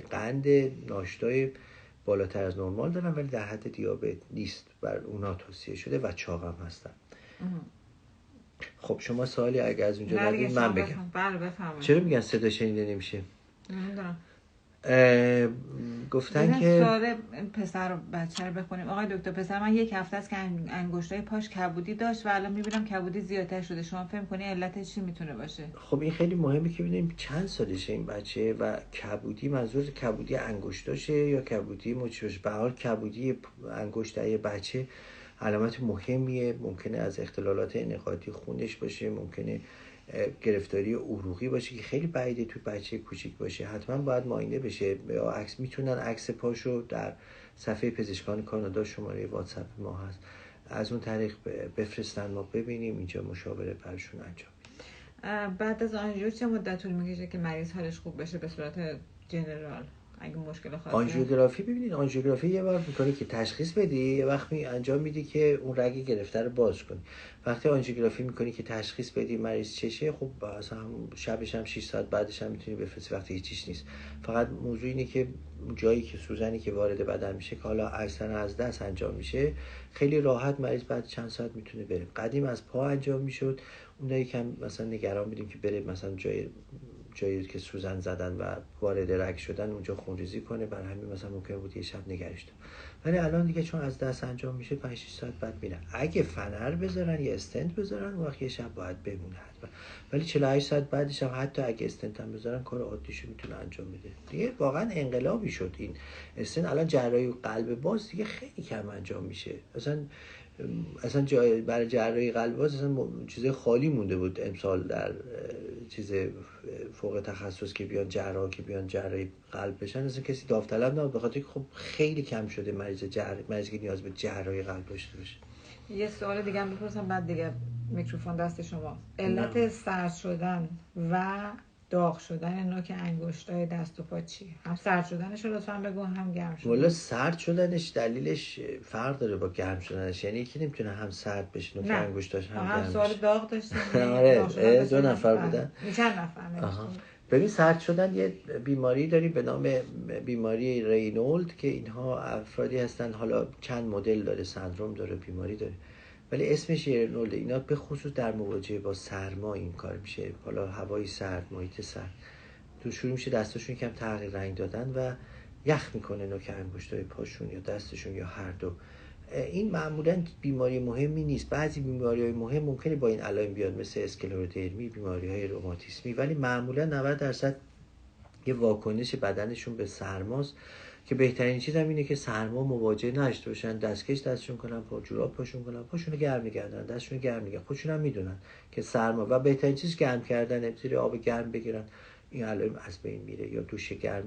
قند ناشتای بالاتر از نرمال دارن ولی در حد دیابت نیست بر اونا توصیه شده و چاق هم هستن. خب شما سوالی اگه از اونجا دارید من بگم. بله بفرمایید. چرا میگن صدا شنیده نمیشه؟ نمیدونم. گفتن که سوال پسر و بچه رو بخونیم. آقای دکتر پسر من 1 هفته است که انگشتای پاش کبودی داشت و الان میبینم کبودی زیادتر شده. شما فهم کنی علت چی میتونه باشه؟ خب این خیلی مهمه که ببینیم چند سالشه این بچه و کبودی منظور کبودی انگشتاشه یا کبودی مچش. به هر حال کبودی انگشتای بچه علامت مهمیه. ممکنه از اختلالات انعقادی خونش باشه، ممکنه گرفتاری عروقی باشه که خیلی بعیده تو بچه کوچیک باشه، حتما باید معاینه بشه. یا عکس، میتونن عکس پاشو در صفحه پزشکان کانادا، شماره واتساپ ما هست، از اون طریق بفرستن ما ببینیم، اینجا مشاوره برشون انجام. بعد از آنژیو چه مدت طول میکشه که مریض حالش خوب بشه به صورت جنرال؟ اگه مشکل خاصی آنژیوگرافی، ببینید آنژیوگرافی یه بار میکنی که تشخیص بدی، یه وقت انجام میدی که اون رگ گرفته رو باز کنی. وقتی آنژیوگرافی میکنی که تشخیص بدی مریض چشه، خب اصلا شبش هم 6 ساعت بعدش هم میتونی بفرستی وقتی هیچیش نیست. فقط موضوع اینه که جایی که سوزنی که وارد بدن میشه که حالا اکثرا از دست انجام میشه، خیلی راحت مریض بعد چند ساعت میتونه بره. قدیم از پا انجام میشد، اونایی یکم مثلا نگران بودیم که بره مثلا جایی که سوزن زدن و وارد رگ شدن اونجا خونریزی کنه، برای همین مثلا ممکن بود یه شب نگرش داشت. ولی الان دیگه چون از دست انجام میشه 5-6 ساعت بعد میرن. اگه فنر بذارن یا استنت بذارن اون وقت یه شب باید بمونه حتما، ولی 48 ساعت بعدش هم حتی اگه استنت هم بذارن کار عادیشو میتونه انجام بده. دیگه واقعا انقلابی شد این استنت. الان جراحی قلب باز دیگه خیلی کم انجام میشه. اصلا برای جراحی قلب باز اصلا چیز خالی مونده بود امسال در چیز فوق تخصص که بیان جراحی قلب بشن، اصلا کسی داوطلب نبود، به خاطر که خب خیلی کم شده مریضی که نیاز به جراحی قلب داشته باشه. یه سوال دیگه هم بپرسم بعد دیگه میکروفون دست شما. علت سرد شدن و داغ شدن نوک انگشتای دست و پا چیه؟ هم سرد شدنش رو لطفاً بگو، هم گرم شدن. والا سرد شدنش دلیلش فرق داره با گرم شدنش، یعنی یکی نمیتونه هم سرد بشه نوک انگشتاش هم گرم بشه. سوال داغ داشتیم. آره 2 نفر بودن. چند نفر؟ ببین سرد شدن یه بیماری داریم به نام بیماری رینولد که اینها افرادی هستن، حالا چند مدل داره، سندروم داره، بیماری داره، ولی اسمش رینولد. اینا به خصوص در مواجهه با سرما این کار میشه، حالا هوای سرد، محیط سرد، تو شروع میشه دستاشون کم تغییر رنگ دادن و یخ میکنه نوک انگشتای پاشون یا دستشون یا هر دو. این معمولا بیماری مهمی نیست. بعضی بیماری‌های مهم ممکنه با این علائم بیاد مثل اسکلرودرمی، بیماری‌های روماتیسمی، ولی معمولا 90% یه واکنش بدنشون به سرماست که بهترین چیز هم اینه که سرما مواجه نشته باشن، دستکش دستشون کنن، جوراب پاشون کنن، پاشونو گرم نگردن، دستشون گرم نگردن، خودشون هم میدونن که سرما و بهترین چیز گرم کردن، زیر آب گرم بگیرن این علائم از بین میره، یا دوش گرم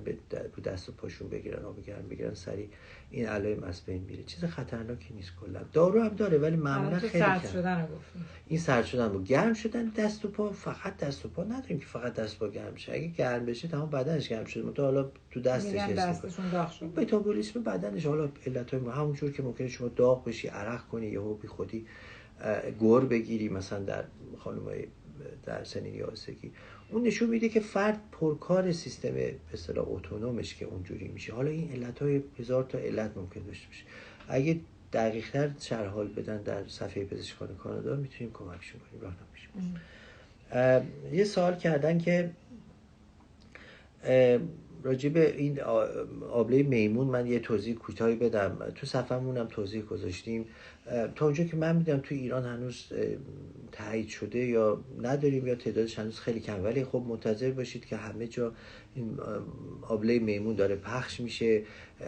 رو دست و پاشون بگیرن، آب گرم بگیرن، سریع این علائم از بین میره. چیز خطرناکی نیست کلا. دارو هم داره ولی معمولا خیلی سرد شدن رو گفتیم. این سرد شدن و گرم شدن دست و پا، فقط دست و پا نداریم که فقط دست و پا گرم شه. اگه گرم بشه تمام بدنش گرم شده، منتها حالا تو دستش دستشون داغ شده. متابولیسم بدنش، حالا علتای همونجور که ممکنه شما داغ بشی، عرق کنی، یهو بی خودی گور بگیری، مثلا در خانمای در سنین یائسگی، اون نشون میده که فرد پرکار سیستم به اصطلاح اتونومش که اونجوری میشه. حالا این علتای 1000 تا علت ممکن داشته باشه. اگه دقیق‌تر شرح حال بدن در صفحه پزشکان کانادا میتونیم کمکشون کنیم، راهنمایی کنیم. یه سوال کردن که راجع به این آبله میمون من یه توضیح کوتاهی بدم. تو صفحه‌مون هم توضیح گذاشتیم. تا اونجا که من میدونم تو ایران هنوز تایید شده یا نداریم یا تعدادش هنوز خیلی کم، ولی خب منتظر باشید که همه جا این آبله میمون داره پخش میشه.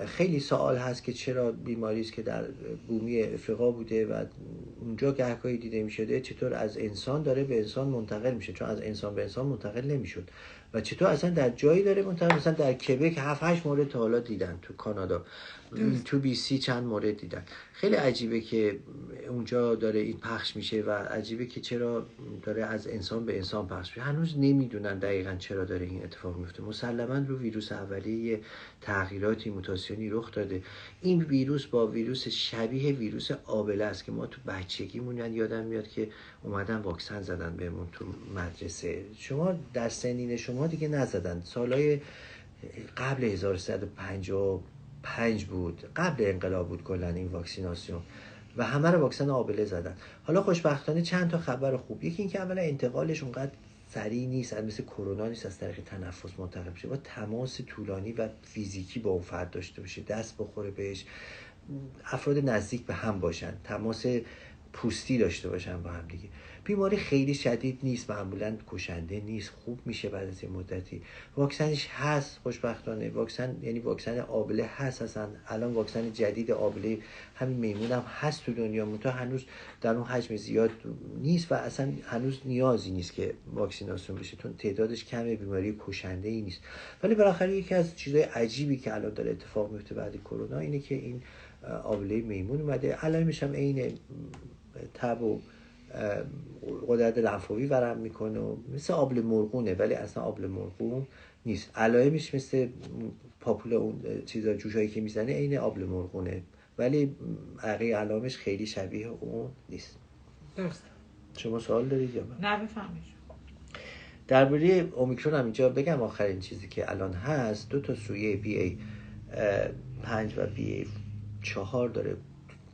خیلی سوال هست که چرا بیماری است که در بومی افریقا بوده و اونجا گهگاهی دیده میشده، چطور از انسان داره به انسان منتقل میشه، چون از انسان به انسان منتقل نمیشد، و چطور اصلا در جایی داره منتقل، مثلا در کبک 7-8 مورد تا حالا دیدن، تو کانادا تو BC چند مورد دیدن. خیلی عجیبه که اونجا داره این پخش میشه و عجیبه که چرا داره از انسان به انسان پخش میشه. هنوز نمیدونن دقیقاً چرا داره این اتفاق میفته. مسلماً رو ویروس اولیه تغییراتی، موتاسیونی رخ داده. این ویروس با ویروس شبیه ویروس آبله است که ما تو بچگیمون یادم میاد که اومدن واکسن زدن بهمون تو مدرسه. شما در سنین شما دیگه نزدن، سالهای قبل 1355 بود، قبل انقلاب بود کلا این واکسیناسیون، و همه رو واکسن آبله زدن. حالا خوشبختانه چند تا خبر خوب. یکی این که اولا انتقالش اونقدر سریع نیست، مثل کرونا نیست از طریق تنفس منتقل بشه، با تماس طولانی و فیزیکی با اون فرد داشته باشه، دست بخوره بهش، افراد نزدیک به هم باشن، تماس پوستی داشته باشن با هم دیگه. بیماری خیلی شدید نیست، معمولا کشنده نیست، خوب میشه بعد از یه مدتی. واکسنش هست خوشبختانه، واکسن یعنی واکسن آبله هست، اصلا الان واکسن جدید آبله همین میمون هم هست تو دنیا، منتها هنوز در اون حجم زیاد نیست و اصلا هنوز نیازی نیست که واکسیناسیون بشه، چون تعدادش کمه، بیماری کشنده ای نیست. ولی بالاخره یکی از چیزهای عجیبی که الان داره اتفاق میفته بعد کرونا اینه که این آبله میمون اومده، علائمش هم عین تب و غدد لنفاوی ورم میکنه و مثل آبله مرغونه، ولی اصلا آبله مرغون نیست. علائمش مثل پاپول اون چیزا جوشایی که میزنه عین آبله مرغونه، ولی بقیه علائمش خیلی شبیه اون نیست. درست. شما سوال دارید یا نه بفهمید. درباره اومیکرون هم اینجا بگم آخرین چیزی که الان هست، 2 تا سویه BA5 و BA4 داره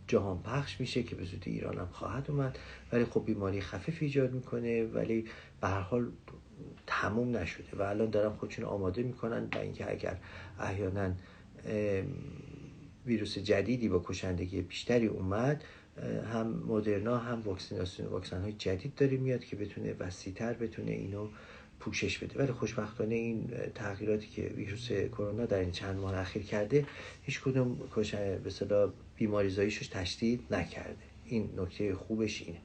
جهان پخش میشه که به زودی ایران هم خواهد اومد، ولی خب بیماری خفیف ایجاد میکنه، ولی به هر حال تموم نشده و الان دارن خودشون آماده میکنن برای اینکه اگر احیانا ویروس جدیدی با کشندگی بیشتری اومد، هم مدرنا هم واکسن های جدید داره میاد که بتونه وسیع‌تر بتونه اینو پوشش بده. ولی خوشبختانه این تغییراتی که ویروس کرونا در این چند ماه اخیر کرده هیچ کدوم به اصطلاح بیماریزاییشو تشدید نکرده. این نکته خوبش اینه.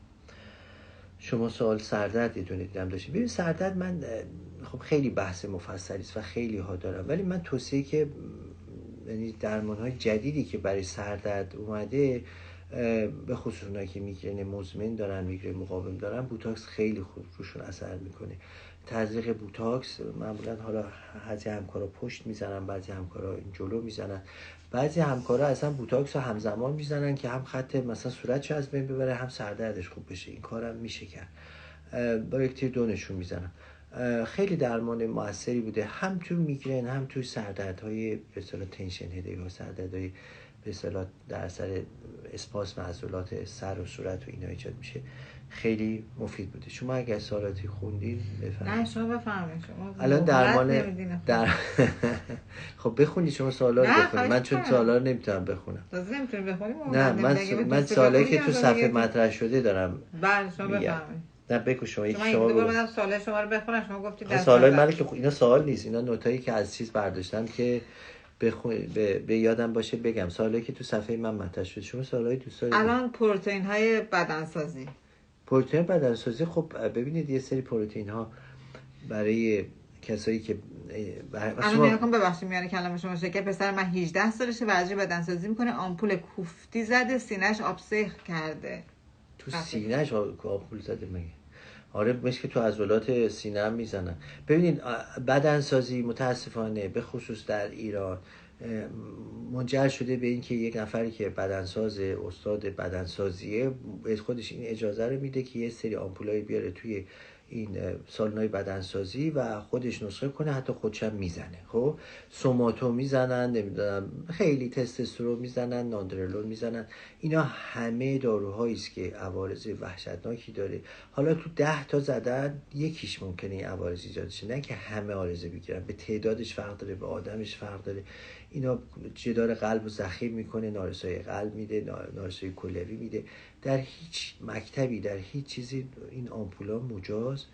شما سوال سردرد یه دونه دیدم داشتید. ببین سردرد من خب خیلی بحث مفصلی است و خیلی ها دارم، ولی من توصیه که یعنی درمان‌های جدیدی که برای سردرد اومده، به خصوص اونایی که میگرن مزمن دارن، میگرن مقاوم دارن، بوتاکس خیلی خوب روشون اثر میکنه. تزریق بوتاکس معمولا حالا بعضی همکارا پشت میزنن، بعضی همکارا این جلو میزنن، بعضی همکارا اصلا بوتاکس رو همزمان میزنن که هم خط مثلا صورتش از بین ببره هم سردردش خوب بشه. این کارم میشه کرد. با یک تیر دونشون میزنن. خیلی درمان موثری بوده، هم تو میگرن هم تو سردردهای به اصطلاح تنشن هدیک ها، سردردهای به اصطلاح در اثر اسپاسم عضلات سر و صورت و اینا ایجاد میشه. خیلی مفید بوده. شما اگر سوالاتی خوندین بفرمایید. نه شما بفرمایید. شما الان درمان خب بخونید شما سوالا رو بخونید. من چون سوالا رو نمیتونم بخونم. تازه نمیتونید بخونید. نه من سوالایی که تو صفحه مطرح شده دارم. بله شما بفرمایید. نه بگو شما یک شما من سوال شما رو بخونم، شما گفتید سوالای من که اینا سوال نیست، اینا نوتایی که از چیز برداشتم که به یادم باشه بگم. سوالی که تو صفحه من مطرح شده. شما سوالای دوست دارید؟ الان پروتئین های بدنسازی. پروتئین بدنسازی خب ببینید یه سری پروتئین ها برای کسایی که الان میگم ببخشید میاره کلمه شما شکر، پسر من 18 سالشه، ورزش بدنسازی میکنه، آمپول کوفتی زده، سینه‌اش آبسه کرده. تو سینه‌اش آمپول زده مگه؟ آره مثل که تو عضلات سینه هم میزنن. ببینید بدنسازی متاسفانه به خصوص در ایران منجر شده به این که یک نفری که بدنساز استاد بدنسازیه خودش این اجازه رو میده که یه سری آمپولای بیاره توی این سالن‌های بدنسازی و خودش نسخه کنه، حتی خودش هم میزنه. خب سوماتو میزنن، نمیدونم خیلی تستوسترون میزنن، ناندرلون میزنن. اینا همه داروهایی است که عوارض وحشتناکی داره. حالا تو 10 تا زدن یکیش ممکنه این عوارض ایجاد شه، نه که همه عارضه بگیرن. به تعدادش فرق داره، به آدمش فرق داره. اینا جدار قلب رو ضخیم میکنه، نارسایی قلب میده، نارسایی کلیوی میده. در هیچ مکتبی، در هیچ چیزی این آمپولا مجاز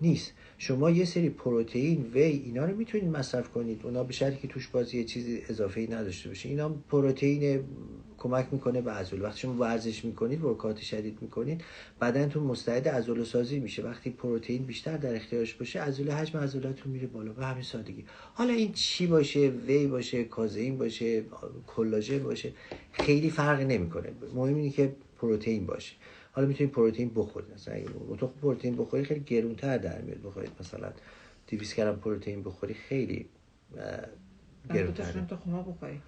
نیست. شما یه سری پروتئین وی اینا رو میتونید مصرف کنید، اونا به شرطی که توش باز یه چیزی اضافه‌ای نداشته باشه. اینا پروتئین کمک میکنه به عضله. وقتی شما ورزش میکنید، ورکات شدید میکنید، بدنتون مستعد عضله سازی میشه. وقتی پروتئین بیشتر در اختیارش باشه، عضله حجم عضلاتتون میره بالا. به همین سادگی. حالا این چی باشه، وی باشه، کازئین باشه، کلاژن باشه، خیلی فرقی نمیکنه. مهم اینه که پروتئین باشه. حالا میتونید پروتئین بخورید، مثلا تو پروتئین بخوری خیلی گرونتر در میاد. بخورید مثلا 200 گرم پروتئین بخوری خیلی گرونتره. تو خما بخورید.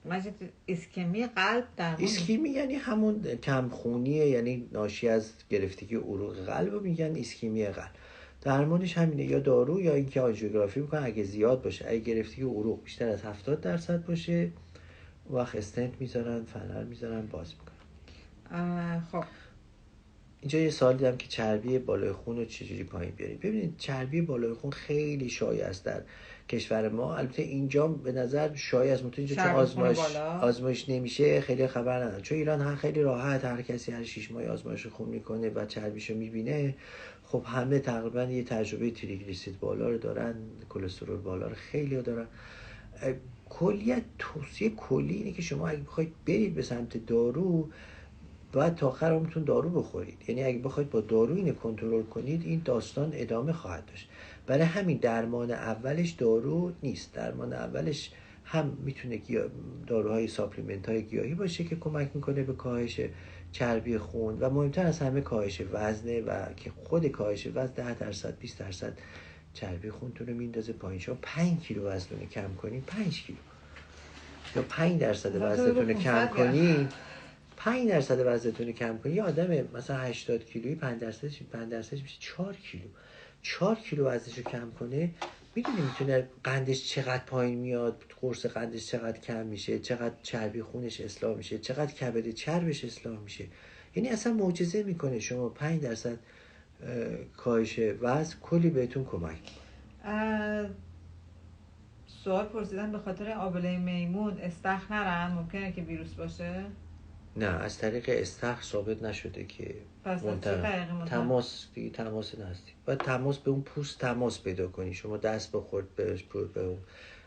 مجید ایسکمی قلب در ایسکمی یعنی همون کمخونیه، یعنی ناشی از گرفتگی عروق قلب میگن ایسکمی قلب. درمانش همینه، یا دارو یا اینکه آنژیوگرافی میکنن اگه زیاد باشه. اگه گرفتگی عروق بیشتر از 70% باشه وقت استنت میذارن، فنر میذارن، باز میکنن. خب اینجا یه سوال دیدم که چربی بالای خون رو چجوری پایین بیاریم. ببینید چربی بالای خون خیلی شایع است در کشور ما. البته اینجا به نظر شایع از اینجا چون آزمایش نمیشه خیلی خبر ندارن، چون ایران خیلی راحت هر کسی هر 6 ماه آزمایش خون میکنه و چربیشو میبینه. خب همه تقریبا یه تجربه تریگلیسیرید بالا رو دارن، کلسترول بالا رو خیلی دارن. کلیت توصیه کلی اینه که شما اگه بخواید برید به سمت دارو باید تا آخر عمرتون دارو بخورید. یعنی اگه بخواید با دارو اینو کنترل کنید این داستان ادامه خواهد داشت. برای همین درمان اولش دارو نیست. درمان اولش هم میتونه داروهای ساپلیمنت های گیاهی باشه که کمک میکنه به کاهش چربی خون و مهمتر از همه کاهش وزنه و که خود کاهش وزن 10% 20% چربی خونتون رو میندازه پایین. شما 5 کیلو وزنتون رو کم کنین، 5 کیلو یا 5% وزنتون رو کم کنین، 5% وزنتون رو کم کنین، یه آدم مثلا 80 کیلویی 5% میشه 4 کیلو. 4 کیلو وزنش رو کم کنه، میدونی میتونه قندش چقدر پایین میاد، قرص قندش چقدر کم میشه، چقدر چربی خونش اصلاح میشه، چقدر کبد چربش اصلاح میشه. یعنی اصلا معجزه میکنه. شما 5% کاهش وزن کلی بهتون کمک. سوال پرسیدن به خاطر آبله میمون استخر نرن ممکنه که ویروس باشه؟ نه، از طریق استخر ثابت نشده که تماس نزدیک. باید تماس به اون پوست تماس پیدا کنی، شما دست بخورد به اون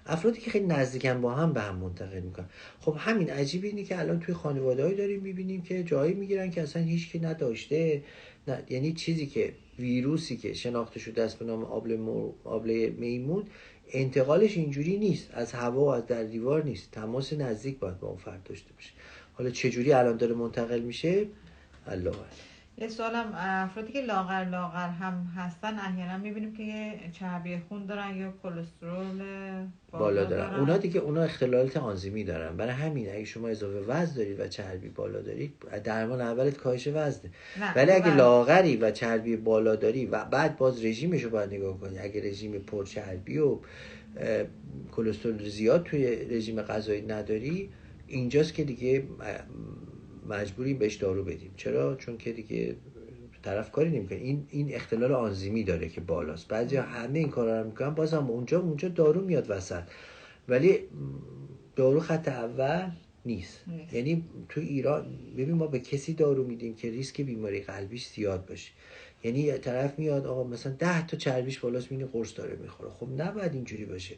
افرادی که خیلی نزدیکن با هم به هم منتقل میکنن. خب همین عجیب اینه که الان توی خانواده‌ای داریم میبینیم که جایی میگیرن که اصلا هیچ کی نداشته. نه، یعنی چیزی که ویروسی که شناخته شده است به نام آبله میمون انتقالش اینجوری نیست، از هوا و از در دیوار نیست، تماس نزدیک باید با اون فرد داشته باشه. حالا چجوری الان داره منتقل میشه الله اعلم. یه سوالم، افرادی که لاغر هم هستن احیانا میبینیم که یه چربی خون دارن یا کلسترول بالا دارن. اونا دیگه اختلالات آنزیمی دارن. برای همین اگه شما اضافه وزن دارید و چربی بالا دارید درمان اولت کاهش وزنه. ولی اگه لاغری و چربی بالا داری و بعد باز رژیمشو باید نگاه کنی. اگه رژیم پرچربی و کلسترول زیاد توی رژیم غذایی نداری، اینجاست که دیگه مجبوری بهش دارو بدیم. چرا؟ چون که دیگه طرف کاری نمیکنه. این اختلال آنزیمی داره که بالاست. بعضیا همه این کارا رو میکنن، بازم اونجا دارو میاد وسط، ولی دارو خط اول نیست. یعنی تو ایران ببین ما به کسی دارو میدیم که ریسک بیماری قلبیش زیاد باشه. یعنی طرف میاد آقا مثلا 10 تا چربیش بالاست، میبینی قرص داره میخوره. خب نباید اینجوری باشه.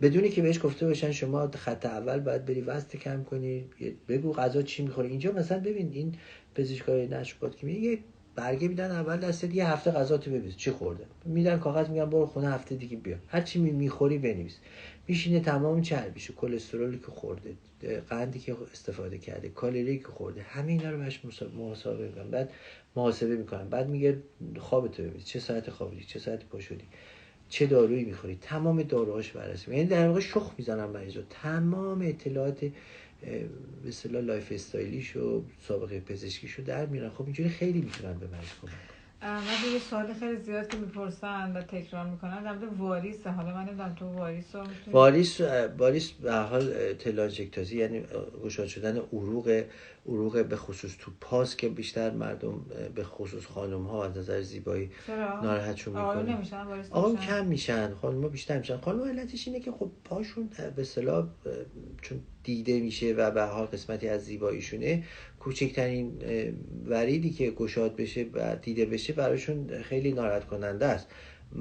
بدونی که بهش گفته باشن شما خط اول باید بری وزن کم کنی، بگو غذا چی میخوری. اینجا مثلا ببین این پزشکای نشبات که میگه برگه میدن اول دستت یه هفته غذاتو ببینید چی خورده، میدن کاغذ میگن برو خونه هفته دیگه بیا هر چی میخوری بنویس. میشینه تمام چربیشو، کلسترولی که خورده، قندی که استفاده کرده، کالری که خورده، همه اینا رو بهش محاسبه میکنن. بعد محاسبه میکنن، بعد میگه خوابتو ببین چه ساعت خوابیدی، چه ساعت پا شدی، چه دارویی میخوری، تمام داروهاش بررسی. یعنی در واقع شخ میزنن مریضو، تمام اطلاعات به اصطلاح لایف استایلیشو، سابقه پزشکیشو در میارن. خب اینجوری خیلی میتونن به مریض کمک کنن. من یه سوال خیلی زیاد که میپرسن و تکرار میکنن در مورد واریس. حالا من نمیدونم تو واریس به حال تلانژکتازی، یعنی گشاد شدن عروق به خصوص تو پاس که بیشتر مردم به خصوص خانم ها از نظر زیبایی ناراحتشون میکنه. آقایون کم میشن، خانم ها بیشتر میشن. خانم ها علتش اینه که خب پاشون به اصطلاح چون دیده میشه و به حال قسمتی از زیباییشونه، کوچکترین وریدی که گشاد بشه و دیده بشه براشون خیلی ناراحت کننده است.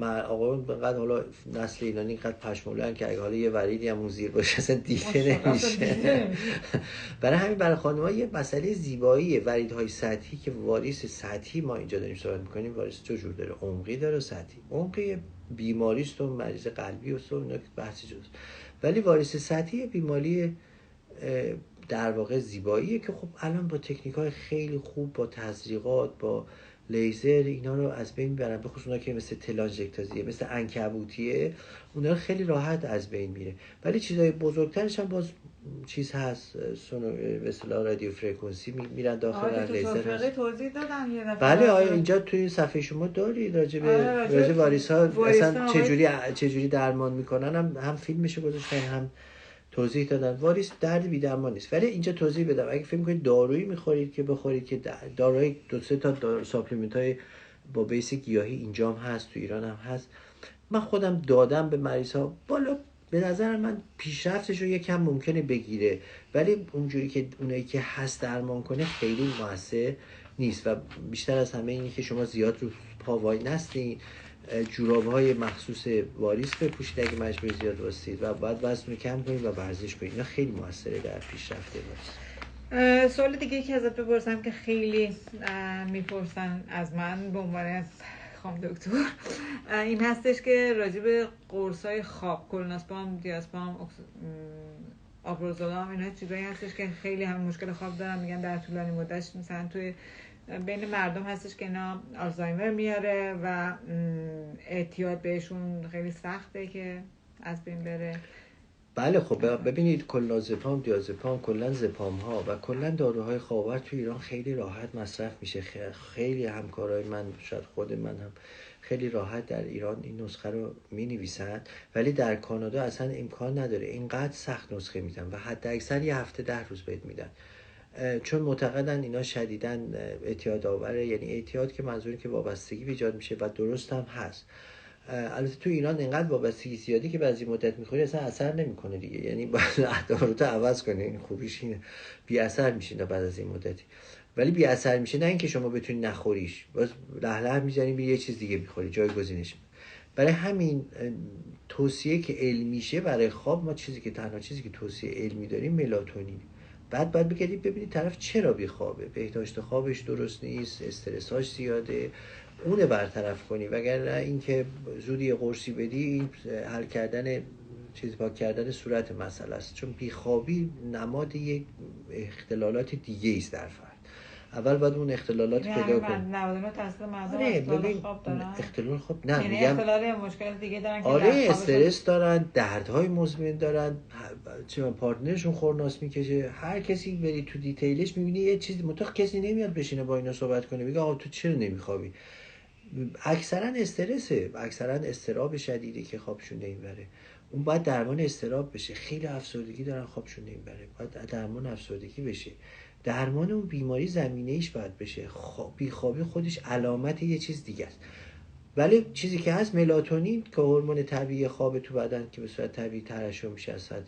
آقایون اینقدر حالا نسل ایرانی اینقدر پشمولن که اگه حالا یه وریدی هم اون زیر باشه اصلا دیده نمیشه. برای همین برای خانم‌ها یه مسئله زیباییه. وریدهای سطحی که واریس سطحی ما اینجا داریم صحبت می‌کنیم، واریس دو جور داره، عمقی داره و سطحی. عمقی بیماری است و مریض قلبی است و اینا بحث جداست. ولی واریس سطحی بیماری در واقع زیباییه که خب الان با تکنیک‌های خیلی خوب، با تزریقات، با لیزر اینا رو از بین میبرن. به خصوص اونا که مثل تلانژکتازیه، مثل عنکبوتیه، اونا رو خیلی راحت از بین میره. ولی چیزای بزرگترش هم باز چیز هست، به اصطلاح رادیو فرکانسی میرن داخل لیزر هست. توضیح دادن یه دفعه. بله آیا اینجا توی صفحه شما دارید راجع به واریس ها اصلا چجوری درمان میکنن هم فیلمشو گذاشتن هم توضیح دادن. واریس درد بی درمان نیست. ولی اینجا توضیح بدم اگه فکر می‌کنید دارویی می‌خورید که بخورید که داروی 2-3 تا ساپلیمنت های با بیس گیاهی اینجام هست، تو ایران هم هست. من خودم دادم به مریض ها، بالا به نظر من پیشرفتش رو یکم ممکنه بگیره، ولی اونجوری که اونایی که هست درمان کنه خیلی موثر نیست و بیشتر از همه اینه که شما زیاد رو پا وای نستین، جوراب‌های مخصوص واریس بپوشید اگه مجبور زیاد واسید و بعد وزن رو کم کنید و ورزش کنید. اینا خیلی موثره در پیشرفت واریس. سوال دیگه که ازت بپرسم که خیلی میپرسن از من به عنوان خانم دکتر این هستش که راجع به قرص‌های خواب، کلوناسپام، دیازپام، آپروزولام، اینا چیزایی هستش که خیلی هم مشکل خواب دارن، میگن در طولانی مدت مثلا توی بین مردم هستش که اینا آلزایمر میاره و اعتیاد بهشون خیلی سخته که از بین بره. بله خب ببینید کلونازپام، دیازپام، کلا زپام ها و کلا داروهای خواب‌آور تو ایران خیلی راحت مصرف میشه. خیلی همکارای من، شاید خود من هم خیلی راحت در ایران این نسخه رو می‌نویسن، ولی در کانادا اصلا امکان نداره، اینقدر سخت نسخه میدن و حد اکثر یه هفته 10 روز بهت میدن، چون معتقدن اینا شدیداً اعتیاد آوره. یعنی اعتیاد که منظوری که وابستگی ایجاد میشه و درست هم هست. البته تو ایران اینقدر وابستگی زیادی که بعضی مدت میخوری اصلا اثر نمیکنه دیگه، یعنی باید دارو رو عوض کنی. این خوبیش اینه بی اثر میشه بعد از این مدتی، ولی بی اثر میشه نه اینکه شما بتونی نخوریش، باز لهله میزنی به یه چیز دیگه میخوری، جایگزینش. برای همین توصیه که علمیشه برای خواب، ما تنها چیزی که توصیه علمی داریم ملاتونین. بعد بگردید ببینید طرف چرا بیخوابه، بهداشت خوابش درست نیست، استرساش زیاده، اونه برطرف کنی، وگرنه اینکه زودی قرصی بدی این حل کردن پاک کردن صورت مسئله است، چون بیخوابی نماد یک اختلالات دیگه است در فرد. اول باید اون اختلالات پیدا کنی. 99% مردم اختلال خواب دارن. اختلال خواب نه، یعنی اختلال مشکل دیگه دارن که آره استرس دارن، دردهای مزمن دارن، چه پارتنرشون خورناس میکشه. هر کسی بری تو دیتیلش میبینی یه چیزی کسی نمیاد بشینه با اینا صحبت کنه بگه آقا تو چرا نمیخوابی. اکثرا استرسه، اکثرا استراب شدیدی که خوابشون نمیبره. اون باید درمان استراب بشه. خیلی افسردگی دارن خوابشون نمیبره، باید درمان افسردگی بشه. درمان اون بیماری زمینه‌ایش باید بشه. بیخوابی خودش علامت یه چیز دیگه است. ولی چیزی که هست ملاتونین که هورمون طبیعی خواب تو بدن که به صورت طبیعی ترشح میشه از ساعت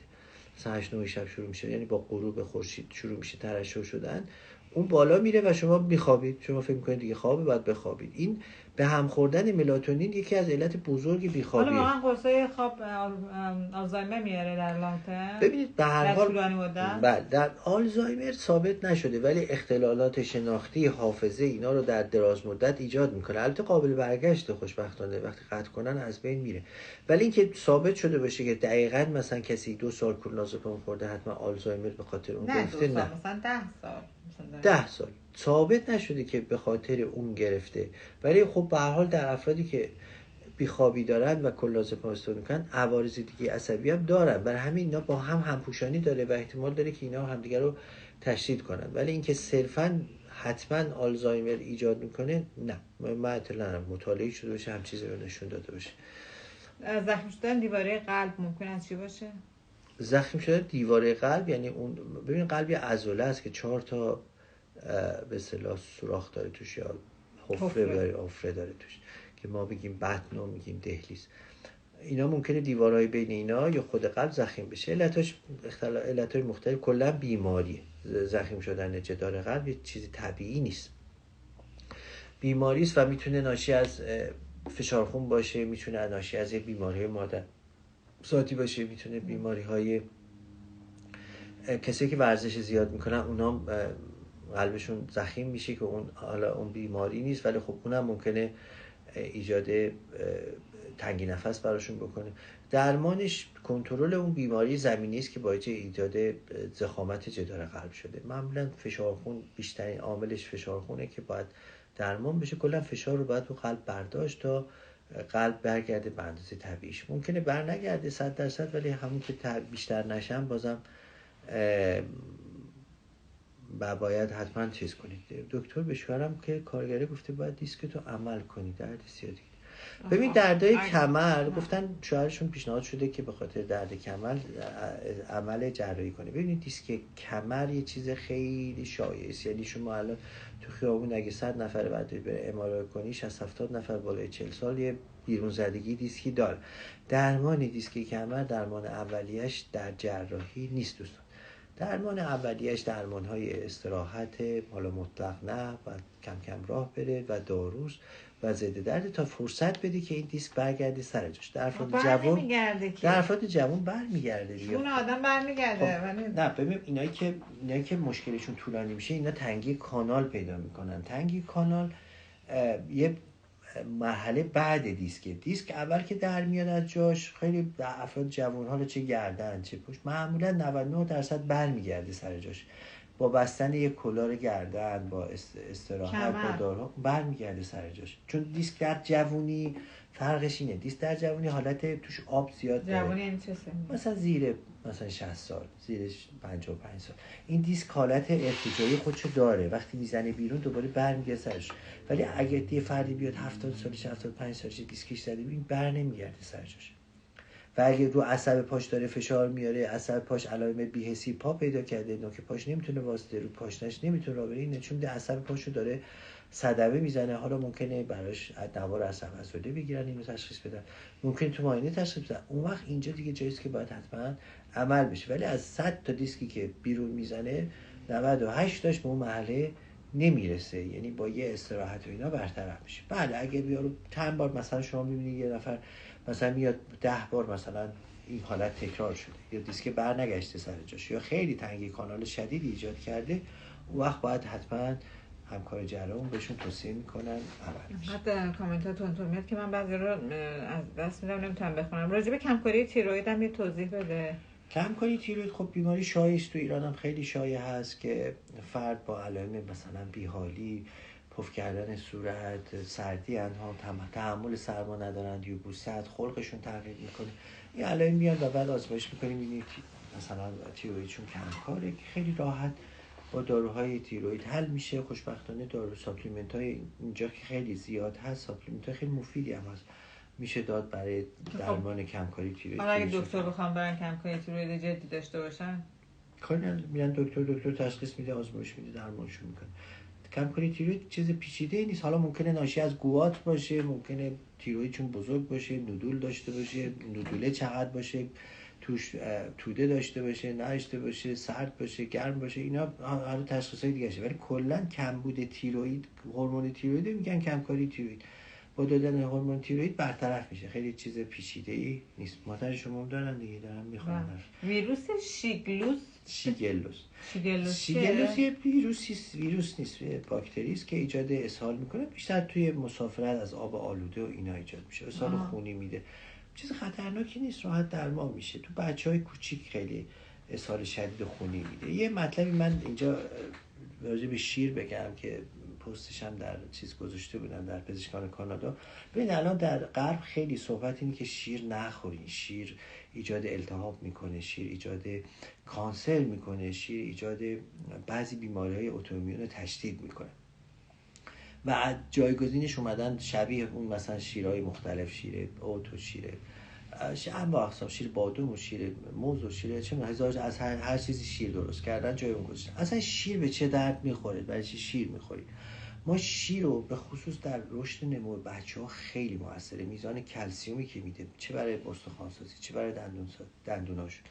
8-9 شب شروع میشه، یعنی با غروب خورشید شروع میشه ترشح شدن، اون بالا میره و شما میخوابید. شما فکر میکنید دیگه خوابه، باید بخوابید. این به هم خوردن ملاتونین یکی از علت بزرگ بیخوابیه. حالا واقعا قرصای خواب آلزایمر میاره در لانگ ترم؟ ببینید به هر حال بله در آلزایمر ثابت نشده، ولی اختلالات شناختی، حافظه، اینا رو در دراز مدت ایجاد میکنه. البته قابل برگشته خوشبختانه، وقتی قطع کنن از بین میره. ولی اینکه ثابت شده باشه که دقیقاً مثلا کسی 2 سال کلونازپام خورده حتما آلزایمر به خاطر اون گرفته، نه مثلا 10 سال 10 سال ثابت نشده که به خاطر اون گرفته. ولی خب به هر حال در افرادی که بیخوابی دارن و کلونازپام استفاده میکنن عوارض دیگه عصبی هم دارن، برای همین اینا با هم همپوشانی داره و احتمال داره که اینا همدیگه رو تشدید کنن. ولی اینکه صرفا حتما آلزایمر ایجاد میکنه نه، من اطلاع ندارم مطالعه شده باشه هم چیزی رو نشون داده باشه. زخم شدن دیواره قلب ممکن است چی باشه؟ زخم شدن دیواره قلب یعنی اون، ببین قلب یه عضله است که 4 تا به اصطلاح سوراخ داره توش یا حفره داره توش که ما بگیم بطن و میگیم دهلیز. اینا ممکنه دیوارهای بین اینا یا خود قلب زخم بشه. علتهای مختلف، کلا بیماریه. زخم شدن جدار قلب یه چیز طبیعی نیست، بیماری است و میتونه ناشی از فشار خون باشه، میتونه ناشی از بیماری مادر ذاتی باشه، میتونه بیماری های کسی که ورزش زیاد میکنن اونا قلبشون زخیم میشه که اون حالا اون بیماری نیست، ولی خب اونم ممکنه ایجاد تنگی نفس براشون بکنه. درمانش کنترل اون بیماری زمینی است که باعث ایجاد ضخامت جدار قلب شده. معمولا فشار خون بیشترین عاملش فشار خونه که باید درمان بشه. کلا فشار رو باید رو قلب برداشت تا قلب برگرده به اندازه طبیعیش. ممکنه بر نگرده 100%، ولی همون که بیشتر نشن بازم باید حتما چیز کنید. دکتر به شوهرم که کارگره گفته باید دیسکتو عمل کنید، درد زیادی. ببین دردای کمر گفتن شوهرشون پیشنهاد شده که به خاطر درد کمر عمل جراحی کنه. ببینید دیسک کمر یه چیز خیلی شایعه است. یعنی شما الان تو خیابون اگه 100 نفر بعد بره ام کنی 60 70 نفر بالای 40 سال یه بیرون زدگی دیسکی داره. درمان دیسک کمر درمان اولیه‌اش در جراحی نیست دوستان. درمان اولیه‌اش درمان‌های استراحت، حالا مطلق نه و کم کم راه بره و داروست و ضد درد تا فرصت بده که این دیسک برگرده سر جاش. در افراد جوان برمیگرده دیگه. اون آدم برمیگرده. نه ببین اینایی که مشکلشون طولانی میشه اینا تنگی کانال پیدا میکنن. تنگی کانال یه مرحله بعد دیسک اول که در میاد از جاش خیلی افراد جوان حالا چه گردن چه پشت معمولا 99% برمیگرده سر جاش با بستن یک کلار گردن با استراحت با دارو برمیگرده سر جاش. چون دیسک در جوونی فرقش اینه، دیسک در جوونی حالت توش آب زیاد داره. جوونی یعنی چه سنی؟ مثلا زیر 60 سال، زیرش 55 سال. این دیسک حالت ارتجاعی خودشو داره، وقتی میزنه بیرون دوباره برمیگرده سرش. ولی اگه یه فردی بیاد 70 سالش 75 سالش دیسکش زده این بر نمیگرده سرش. و اگه رو عصب پاش داره فشار میاره، عصب پاش علائم بی‌حسی پا پیدا کرده، نوک پاش نمیتونه واسطه رو پاشنش نمیتونه راه بره، این چون عصب پاشو داره صدمه میزنه. حالا ممکنه براش نوار عصب حسوده بگیرن اینو تشخیص بدن، ممکنه تو معاینه تشخیص بدن. اون وقت اینجا دیگه جاییه که باید حتما عمل بشه. ولی از 100 تا دیسکی که بیرون میزنه 98 تاش به اون مرحله نمیرسه، یعنی با یه استراحت و اینا برطرف میشه. بله اگه بیارو چند بار مثلا شما میبینید یه نفر مثلا میاد 10 بار مثلا این حالت تکرار شده یا دیسک بر نگشته سر جاش یا خیلی تنگی کانال شدیدی ایجاد کرده، اون وقت باید حتما همکار جراح بهشون توصیه میکنن عمل بشه. حتی کامنت تون میاد که من بعضی رو از دست میدم نمیتونم بخونم. راجع به کمکاری تیروید هم یه توضیح بده. کمکاری تیروید خب بیماری شایعه است، تو ایران هم خیلی شایع هست که فرد با علائم مثلا بیحالی، پف کردن صورت، سردی انها، تحمل سرما ندارن، یبوست، خلقشون تغییر میکنه، این علائم میاد و بعد آزمایش میکنیم میبینید مثلا تیرویدشون کمکاره که خیلی راحت با داروهای تیروید حل میشه. خوشبختانه دارو ساپلیمنت های اینجا که خیلی زیاد هست، ساپلیمنت های خیلی مفیدی هم هست میشه داد برای درمان کمکاری تیروید. حالا اگه دکتر بخوام برن کمکاری تیروید جدی داشته باشن میرن دکتر تشخیص میده، آزمایش میده، درمانشون میکنه. کمکاری تیروید چیز پیچیده نیست. حالا ممکنه ناشی از گوات باشه، ممکنه تیروید چون بزرگ باشه، نودول داشته باشه، نودوله چقدر باشه، توش توده داشته باشه، نداشته باشه، سرد باشه، گرم باشه، اینا حالا تشخیصای دیگه شه. ولی کلا کمبود تیروید، هورمون تیروید میگن کمکاری تیروید، با دادن هورمون تیروید برطرف میشه. خیلی چیز پیچیده‌ای نیست. مادر شما هم دارن دیگه، دارن میخوان. ویروس شیگلوس یه ویروس نیست، باکتری است که ایجاد اسهال میکنه، بیشتر توی مسافرت از آب آلوده و اینا ایجاد میشه، اسهال خونی میده. چیز خطرناکی نیست، راحت درمان میشه. تو بچهای کوچیک خیلی اسهال شدید خونی میده. یه مطلبی من اینجا راجع به شیر بگم که پستش هم در چیز گذاشته بودم در پزشکان کانادا. ببین الان در غرب خیلی صحبت اینه که شیر نخورین، شیر ایجاد التهاب میکنه، شیر ایجاد کانسر میکنه، شیر ایجاد بعضی بیماری‌های اتوایمون رو تشدید میکنه و جایگزینش اومدن شبیه اون مثلا شیرهای مختلف، شیر اوت و شیر انواع اقسام، شیر بادام و شیر موز و شیر چه هزار از هر چیزی شیر درست کردن جای اون گذاشتن. اصلا شیر به چه درد میخوره؟ برای چی شیر میخوری؟ ما شیر رو به خصوص در رشد نمو بچه‌ها خیلی موثره. میزان کلسیومی که میده چه برای استخوان‌سازی چه برای دندوناشون،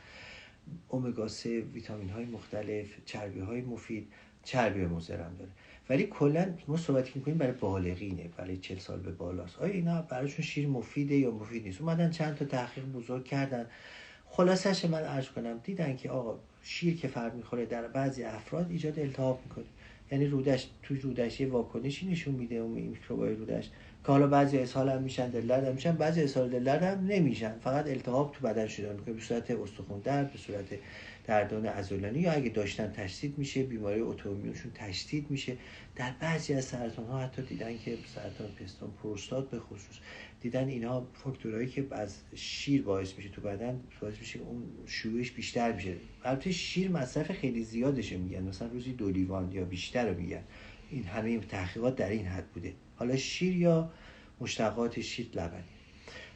امگا 3، ویتامین‌های مختلف، چربی‌های مفید، چربی مضر هم داره. ولی کلا ما صحبت می‌کنیم برای بالغینه، برای 40 سال به بالاست. آیا اینا براشون شیر مفیده یا مفید نیست؟ اومدن چند تا تحقیق بزرگ کردن. خلاصش من عرض کنم دیدن که آقا شیر که فرد می‌خوره در بعضی افراد ایجاد التهاب می‌کنه. یعنی رودش یه واکنشی نشون میده، اون میکروبای رودش که حالا بعضی اسهال هم میشن، دلدرد هم میشن، بعضی اسهال دلدرد هم نمیشن، فقط التهاب تو بدن شده میکنه به صورت استخوان درد، به صورت دردان عضلانی، یا اگه داشتن تشدید میشه، بیماری اتوایمونشون تشدید میشه. در بعضی از سرطان ها حتی دیدن که سرطان پستان، پروستات به خصوص، دیدن اینها فاکتورهایی که از شیر باعث میشه تو بدن باعث میشه اون شیوعش بیشتر میشه. البته شیر مصرف خیلی زیادشه، میگن مثلا روزی 2 لیوان یا بیشتر رو میگن. این همه تحقیقات در این حد بوده. حالا شیر یا مشتقات شیر لبنی.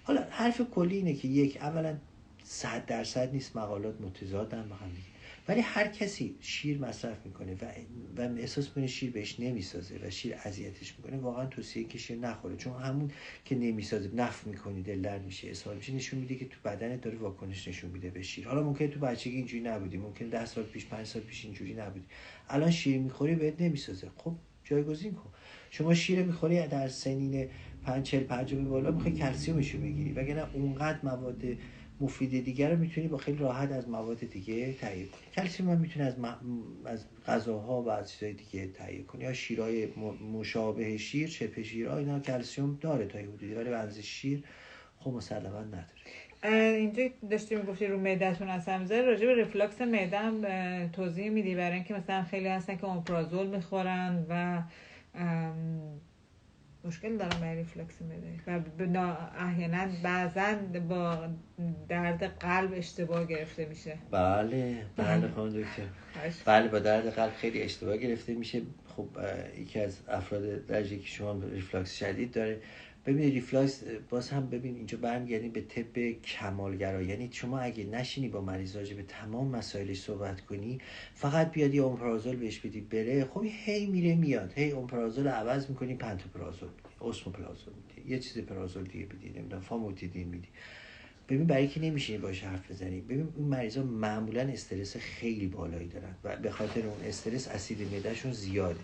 حالا حرف کلی اینه که اولا 100% نیست، مقالات متضادن با هم دیگه، ولی هر کسی شیر مصرف میکنه و احساس میکنه شیر بهش نمیسازه و شیر اذیتش میکنه، واقعا توصیه که شیر نخوره، چون همون که نمیسازه نفع میکنی، دل درد میشه، اسهال میشه، نشون میده که تو بدنت داره واکنش نشون میده به شیر. حالا ممکنه تو بچگی اینجوری نبودی، ممکنه 10 سال پیش 5 سال پیش اینجوری نبودی، الان شیر میخوری بهت نمیسازه، خب جایگزین کن. شما شیر میخوری در سنین 40-50 به بالا میخوای کلسیمشو بگیری، وگرنه اونقدر مواد مفید دیگر رو میتونی با خیلی راحت از مواد دیگه تهیه کنی. کلسیم هم میتونی از غذاها و از چیزای دیگه تهیه کنی، یا شیرای مشابه شیر، شبه شیرها، اینا کلسیم داره تا حدودی، ولی ورز شیر خب مسلما نداره. اینجا داشتی میگفتی رو معده‌تون اثر میذاره، راجع به ریفلاکس معده هم توضیح میدی؟ برای اینکه مثلا خیلی هستن که اومپرازول میخورن و مشکل دارم با ریفلکس معده و احیانا بعضا با درد قلب اشتباه گرفته میشه. بله خانم دکتر، بله با درد قلب خیلی اشتباه گرفته میشه. خب یکی از افراد درجه که شما ریفلاکس شدید داره. ببینید ریفلاکس باز هم ببین اینجا برمیگردیم به طب کمالگرا، یعنی شما اگه نشینی با مریض راجع به تمام مسائلش صحبت کنی، فقط بیاد یه اومپرازول بهش بدی بره، خب هی میره میاد، هی اومپرازول عوض میکنی پنتوپرازول میدی، اسموپرازول میدی، یه چیز پرازول دیگه بدی، نمیدونم فاموتیدین میدی. ببین برای که نمیشینی باشه حرف بزنی. ببین این مریضا معمولا استرس خیلی بالایی دارن و به خاطر اون استرس اسید معدهشون زیاده،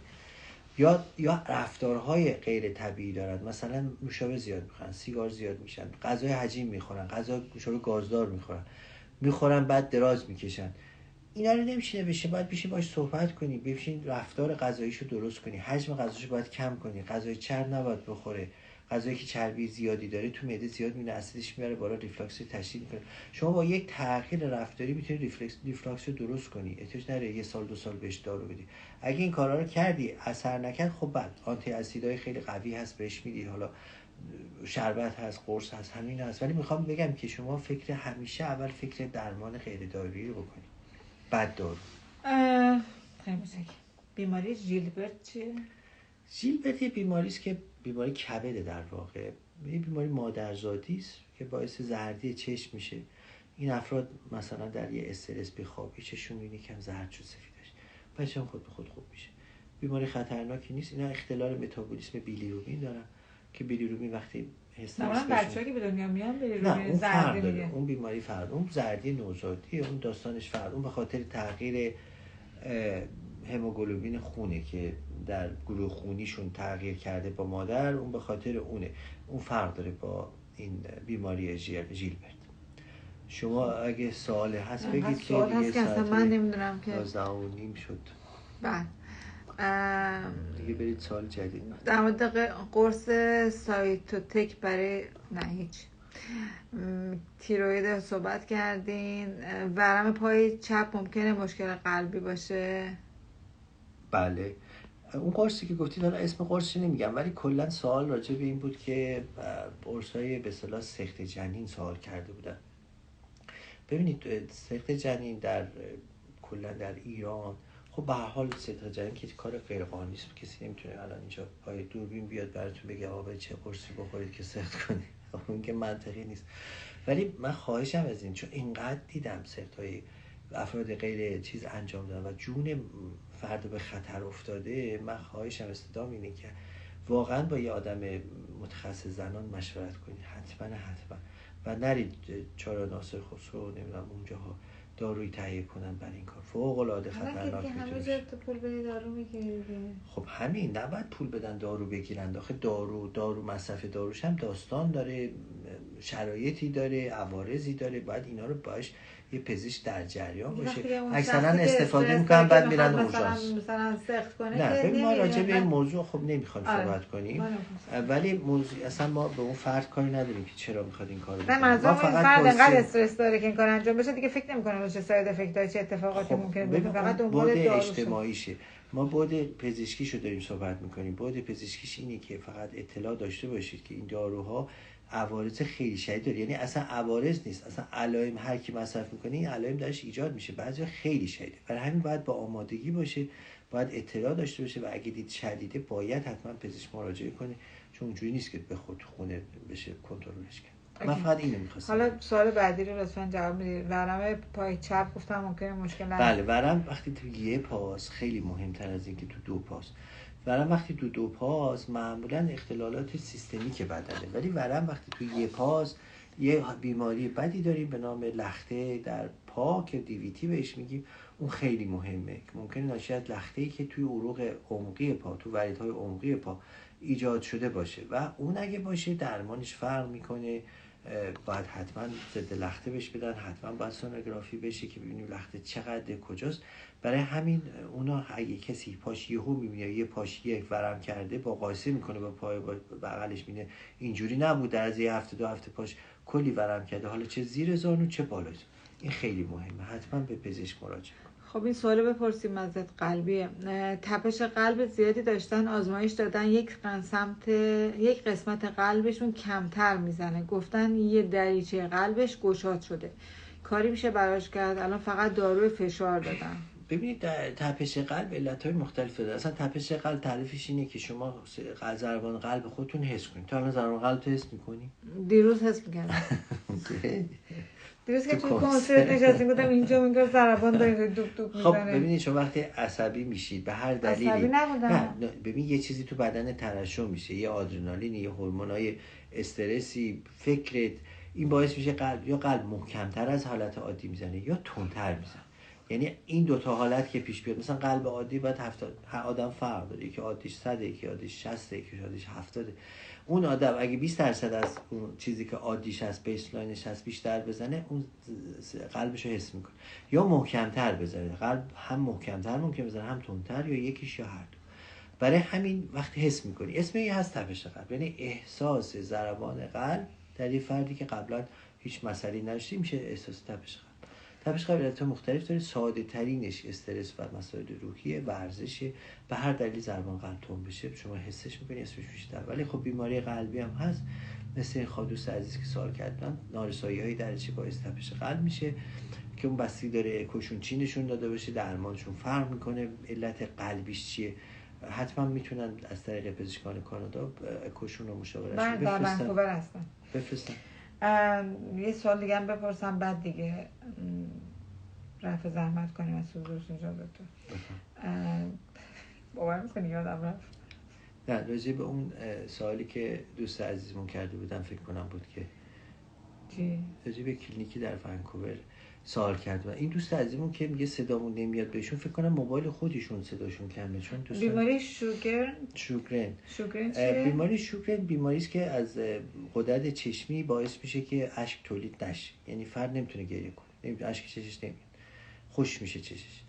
یا رفتارهای غیر طبیعی دارن، مثلا نوشابه زیاد میخورن، سیگار زیاد میشن، غذای حجیم میخورن، غذا نوشابه گازدار میخورن بعد دراز میکشن. اینا رو نمیشه بشه، باید بشین باش صحبت کنی، بشین رفتار غذاییشو درست کنی، حجم غذاشو باید کم کنی، غذای چرب نباید بخوره، غذایی که چربی زیادی داره تو معده زیاد میونه، اسیدش میاره بالا، ریفلاکس رو تشدید میکنه. شما با یک تغییر رفتاری میتونی ریفلاکس رو درست کنی، احتیاج نداره 1 سال 2 سال بهش دارو بدی. اگه این کارا رو کردی اثر نکرد، خب بعد آنتی اسیدای خیلی قوی هست بهش میدی، حالا شربت هست، قرص هست، همین هست. ولی میخوام بگم که شما همیشه اول فکر درمان غیر دارویی رو بکنی بعد دارو. خیلی مشکل. بیماری ژیلبرت چیه؟ ژیلبرت یه بیماری است که بیماری کبده، در واقع یه بیماری مادرزادی است که باعث زردی چشم میشه. این افراد مثلا در یه استرس بخوابی چشمشون یکم زرد شد سفیدش، بچه‌ها خود به خود خوب میشه. بیماری خطرناکی نیست. اینا اختلال متابولیسم بیلیروبین دارن که بیلیروبین وقتی استرس بچه‌ها که به دنیا میان بیلیروبین زردی میگه. اون بیماری فرد، اون زردی نوزادی، اون داستانش فرد، اون به خاطر تغییر هموگلوبین خونه که در گروه خونیشون تغییر کرده با مادر، اون به خاطر اونه، اون فرق داره با این بیماری ژیلبرت. شما اگه سوال هست بگید که دیگه اصلا من نمیدونم که 12:30 شد. بعد دیگه برید سوال جدید. در مورد قرص سایتوتک برای هیچ تیروید صحبت کردین. ورم پای چپ ممکنه مشکل قلبی باشه؟ بله. اون قرصی که گفتید، حالا اسم قرصی نمیگم، ولی کلا سوال راجع به این بود که قرصای به اصطلاح سخت جنین سوال کرده بودن. ببینید سخت جنین در کلا در ایران، خب به هر حال سخت جنین که کار غیر قانونی است، کسی نمیتونه الان اینجا پای دوربین بیاد براتون بگه آقا چه قرصی بخورید که سخت کنید، اون که منطقی نیست. ولی من خواهشم از این، چون اینقدر دیدم سختای افراد غیر چیز انجام دادن و جون فرد به خطر افتاده، من خواهشم استدام اینه که واقعا با یه آدم متخصص زنان مشورت کنید، حتما و نرید چهار ناصر خسرو نمیدونم اونجاها دارویی تهیه کنن برای این کار، فوق العاده خطرناک میتونه همه جا تو پول بدی دارو میگیری. خب همین، نباید پول بدن دارو بگیرن. آخه دارو مصرف داروش هم داستان داره، شرایطی داره، عوارضی داره، باید اینا رو باش یه پزشک در جریان باشه. اکثرا استفاده میکنن بعد میرن اورژانس مثلا سخت کنه. نه ببین ما راجع به این موضوع خب نمیخوایم صحبت کنیم، ولی موضوع اصلا ما به اون فرد کاری نداریم که چرا میخواد این کارو بکنه. ما فقط انقدر استرس داره که این کار انجام بشه دیگه فکر نمیکنه چه ساید افکتای چه اتفاقاتی ممکنه بیفته، فقط دنبال بود اجتماعیشه. ما بود پزشکیشو داریم صحبت میکنیم. بود پزشکیش اینه که فقط اطلاع داشته باشید که این داروها عوارض خیلی شدید داره، یعنی اصلا عوارض نیست، اصلا علائم هر کی مصرف میکنه این علائم درش ایجاد میشه، بعضیا خیلی شدیده. برای همین باید با آمادگی باشه، باید اطلاع داشته باشه و اگه دید شدیده باید حتما پزشک مراجعه کنه، چون اونجوری نیست که به خود خونه بشه کنترلش کرد. من فقط اینو می‌خواستم. حالا سوال بعدی رو لطفاً جواب بدید. ورم پای چپ گفتم ممکنه مشکل نشه. بله، ورم وقتی تو یه پاست خیلی مهمتر از این که تو دو پاست. ورم وقتی تو دو پاست معمولاً اختلالات سیستمیک بدنه، ولی ورم وقتی تو یه پاست یه بیماری بدی داریم به نام لخته در پا که دیویتی بهش میگیم. اون خیلی مهمه، ممکنه ناشی از لخته‌ای که توی عروق عمقی پا، تو وریدهای عمقی پا ایجاد شده باشه و اون اگه باشه درمانش فرق میکنه. باید حتما ضد لخته بهش بدن، حتما باید سونوگرافی بشه که ببینیم لخته چقدر کجاست. برای همین اونا اگه کسی پاش یهو میبینه یه پاش یک ورم کرده، با قایسه میکنه با پای بغلش، میبینه اینجوری نبود، در از یه هفته دو هفته پاش کلی ورم کرده، حالا چه زیر زانو چه بالای زانو. این خیلی مهمه، حتما به پزشک مراجعه کنید. خب این سوالو بپرسیم ازت. قلبیه، تپش قلب زیادی داشتن، آزمایش دادن یک قسمت قلبشون کمتر میزنه، گفتن یه دریچه قلبش گشاد شده، کاری میشه براش کرد؟ الان فقط داروی فشار دادن. ببینید در تپش قلب علت‌های مختلف داره. اصلا تپش قلب تعریفش اینه که شما ضربان قلب خودتون حس کنید. تو الان ضربان قلب تو حس می‌کنی؟ دیروز حس می‌کردم. دیروز که تو کنسرت نشستیم گفتم اینجا میگه ضربان داره دوب دوب میزنه. خب ببینید شما وقتی عصبی میشید به هر دلیلی، عصبی نبودم. نه ببین یه چیزی تو بدن ترشح میشه، یه آدرنالین، یه هورمونای استرسی، فکرت، این باعث میشه قلب محکم‌تر از حالت عادی میزنه یا تندتر میزنه. یعنی این دو تا حالت که پیش بیاد، مثلا قلب عادی باید 70 آدم فرق داره، یکی عادیش 100، یکی عادیش 60، یکی عادیش 70. اون آدم اگه 20% از اون چیزی که عادیش هست، بیسلاینش هست، بیشتر بزنه، اون قلبشو حس میکنه. یا محکمتر بزنه، قلب هم محکمتر ممکن بزنه، هم تندتر، یا یکیش یا هر دو. برای همین وقتی حس میکنی، اسم این هست تپش قلب، یعنی احساس ضربان قلب در یه فردی که قبلا هیچ مسئله نداشته میشه احساس تپش قلب. تپش قلب علت مختلف داره، ساده ترینش استرس و مسائل روحیه، ورزشه، به هر دلیل ضربان قلب تند بشه شما حسش میکنی، اسمش بیشتر. ولی خب بیماری قلبی هم هست، مثل این خادوست عزیز که سوال کردن، نارسایی‌های درجه باعث تپش قلب میشه که اون بستگی داره اکوشون چی نشون داده باشه، درمانشون فرق میکنه، علت قلبیش چیه. حتما میتونن از طریق پزشکان کانادا اکوشون رو مشاورش بفرستن. یه سوال دیگه هم بپرسم بعد دیگه رفع زحمت کنیم از حضورتون جا دکتر. باور میکنی یادم رفت؟ نه، راجع به اون سوالی که دوست عزیزمون کرده بودن فکر کنم بود که چی؟ راجع به کلینیکی در ونکوور سوال کرد و این دوست عزیزمون که میگه صدامون نمیاد بهشون، فکر کنم موبایل خودشون صداشون کمه. چون بیماری شوگرن چیه؟ بیماری شوگرن بیماری است که از غدد چشمی باعث میشه که اشک تولید نشه، یعنی فرد نمیتونه گریه کنه، اشک چشش نمیاد، خوش میشه چشش.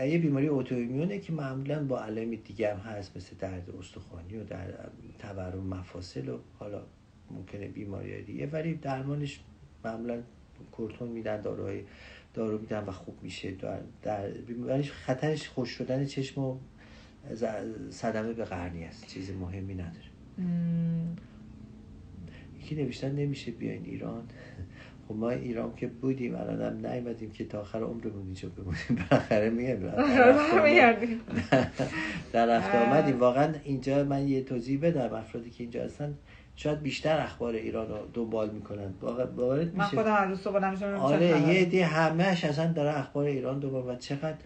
یه بیماری اتوایمونه که معمولا با علائم دیگه هم هست، مثل درد استخوانی و در تورم مفاصل و حالا ممکنه بیماری دیگه، ولی درمانش معمولا کورتون میدن، دارو میدن و خوب میشه. در بیماریش خطرش خوش شدن چشم و صدمه به قرنی است، چیز مهمی نداره. یکی نوشتن نمیشه بیاین ایران. خب ما ایران که بودیم، الان هم نیومدیم که تا آخر عمرمون اینجا بمونیم، بالاخره میگم در هفته آمدیم. واقعا اینجا من یه توضیح بدم، افرادی که اینجا هستن شاید بیشتر اخبار ایران رو دنبال میکنن. باورت میشه؟ من خودم هر روز صبح نمیشم. آره یه عده همه‌اش اصلا داره اخبار ایران دنبال و چقدر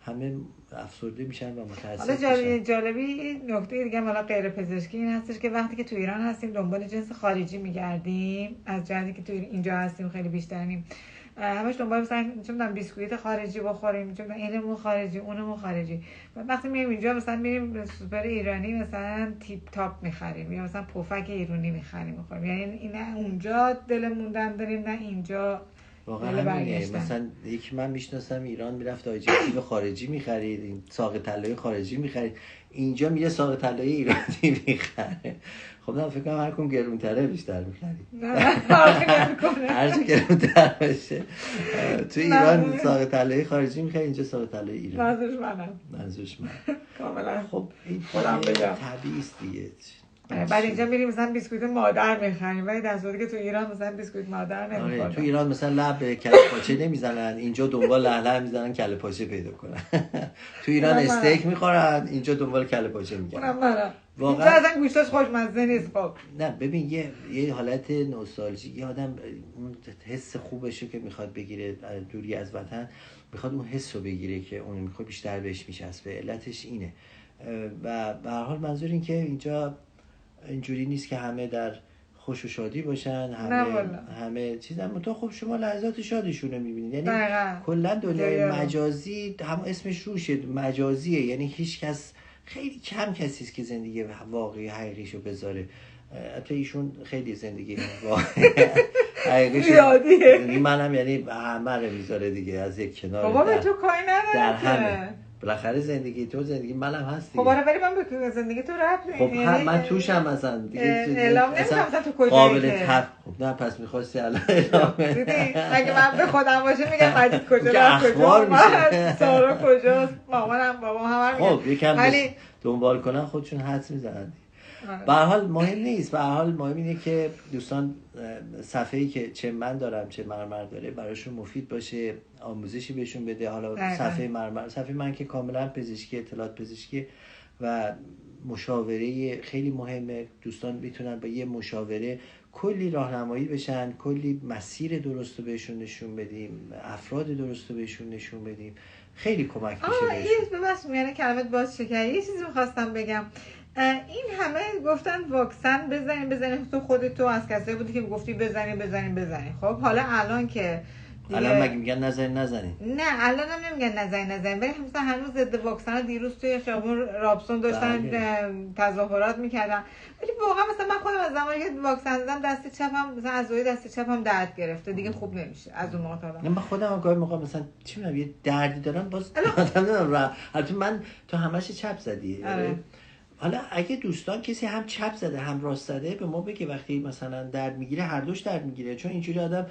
همه افسرده میشن و متاسف میشن. حالا جالبی نکته دیگه حالا غیر پزشکی این هستش که وقتی که تو ایران هستیم دنبال جنس خارجی میگردیم، از جهتی که تو اینجا هستیم خیلی بیشتریم، همش دنبال مثلا چون بیسکویت خارجی بخوریم، چون اینمون خارجی اونمون خارجی. و وقتی میایم اینجا مثلا میریم سوپر ایرانی مثلا تیپ تاپ میخریم یا مثلا پفک ایرانی میخریم میخوریم، یعنی این اونجا دل موندن داریم نه اینجا. واقعا همینه. مثلا یکی من میشناسم ایران میرفت آجیل خارجی میخرید، این ساق طلایی خارجی میخرید، اینجا میره ساق طلایی ایرانی میخره. خب من فکر کنم هر کدوم گرونتره بیشتر میخرید. هر چه گرونتر باشه تو ایران ساق طلایی خارجی میخرید، اینجا ساق طلایی ایرانی. منظورش من کاملا. خب این خودم بگم طبیعی است دیگه. بعد اینجا میریم مثلا بیسکویت مادر میخریم، ولی در صورتی که تو ایران مثلا بیسکویت مادر نمیخورن. آره تو ایران مثلا لب کله پاچه نمیزنن، اینجا دنبال لهله میزنن کله پاچه پیدا کنن. تو ایران استیک میخورن، اینجا دنبال کله پاچه میگردن. واقعا اینجا اصلا گوشتش خوشمزه نیست. خب نه ببین یه حالت نوستالژیک، آدم اون حس خوبشو که میخواد بگیره دوری از وطن، میخواد اون حسو بگیره که اون میخواد بیشتر بهش میچسبه. علتش اینه. و به هر حال منظور این که اینجا اینجوری نیست که همه در خوش و شادی باشن، همه چیزا تو خب شما لحظات شادیشون رو میبینید. یعنی کلا دنیای مجازی هم اسمش روشه مجازیه، یعنی هیچ کس، خیلی کم کسی است که زندگی واقعی حقیقیشو بذاره. البته ایشون خیلی زندگی واقعی حقیقیشو منم یعنی همه رو میذاره دیگه از یک کنار. بابا به تو کاری نداره در همه بالاخره زندگی تو زندگی منم هست دیگه. خب آره ولی من به زندگی تو ربط خب من توشم مثلا دیگه اعلام نمی‌کنم مثلا تو کجایی قابل خب نه پس می‌خواستی الان اعلام دیدی اگه من به خودم باشه میگم مجید کجا رفت کجا سارا کجاست مامانم بابام همه میگن. خب یکم دنبال کنن خودشون حدس میزنن. به هر حال مهم نیست. به هر حال مهم اینه که دوستان صفحه‌ای که چه من دارم چه مرمر داره براشون مفید باشه، آموزشی بهشون بده. حالا صفحه مرمر، صفحه من که کاملا پزشکی، اطلاعات پزشکی و مشاوره خیلی مهمه. دوستان میتونن با یه مشاوره کلی راهنمایی بشن، کلی مسیر درست رو بهشون نشون بدیم، افراد درست رو بهشون نشون بدیم، خیلی کمک میشه بهشون. بس میانه کلمت باز شکر یه چیزی می‌خواستم بگم. این همه گفتن واکسن بزنین تو خودت از کسایی بودی که گفتی بزنین. خب حالا الان که الان مگه میگن نزنین؟ نه الان هم نمیگن نزنین، ولی مثلا هنوز ضد واکسن دیروز توی خیابون رابسون داشتن تظاهرات میکردن. ولی واقعا مثلا من خودم از زمانی که واکسن زدم دست چپم مثلا عضلای دست چپم درد گرفته دیگه، خوب نمیشه از اون موقع تا الان. من خودم گاهی موقع مثلا چی میگم یه دردی دارم باز نمیدونم. البته من تو همش چپ زدی. حالا اگه دوستان کسی هم چپ زده هم راست زده به ما بگه وقتی مثلا درد میگیره، هر دوش درد میگیره، چون اینجوری آدم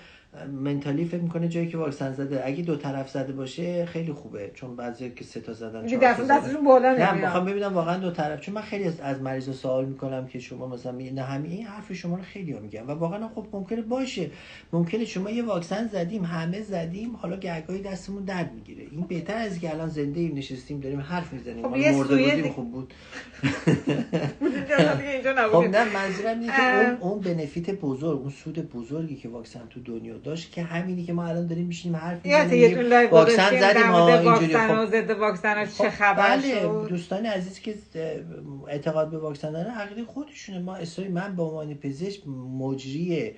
منتالی فکر میکنه جایی که واکسن زده اگه دو طرف زده باشه خیلی خوبه، چون بعضی که 3 تا زدن 4 تا زدن دستشون بالا نمیاد. نه میخوام ببینم واقعا دو طرف، چون من خیلی از مریضا سوال میکنم که شما مثلا نه همین این حرف شما رو خیلی‌ها میگن و واقعا خب ممکنه باشه، ممکنه شما یه واکسن زدیم همه زدیم حالا گهگاهی دستمون درد میگیره. این بهتر از که الان زنده ایم نشستیم داریم حرف میزنیم خب مرده بودیم خوب بود. خب نه منظورم اینه که اون بنفیت بزرگ، اون سود بزرگی که واکسن تو دنیا داشت که همینی که ما الان داریم میشینیم حرف میزنیم واکسن زدیم ما اینجوری. خب ضد واکسن چه خبر شد؟ دوستان عزیز که اعتقاد به واکسن دارن عقیده خودشونه. ما من به عنوان پزشک مجری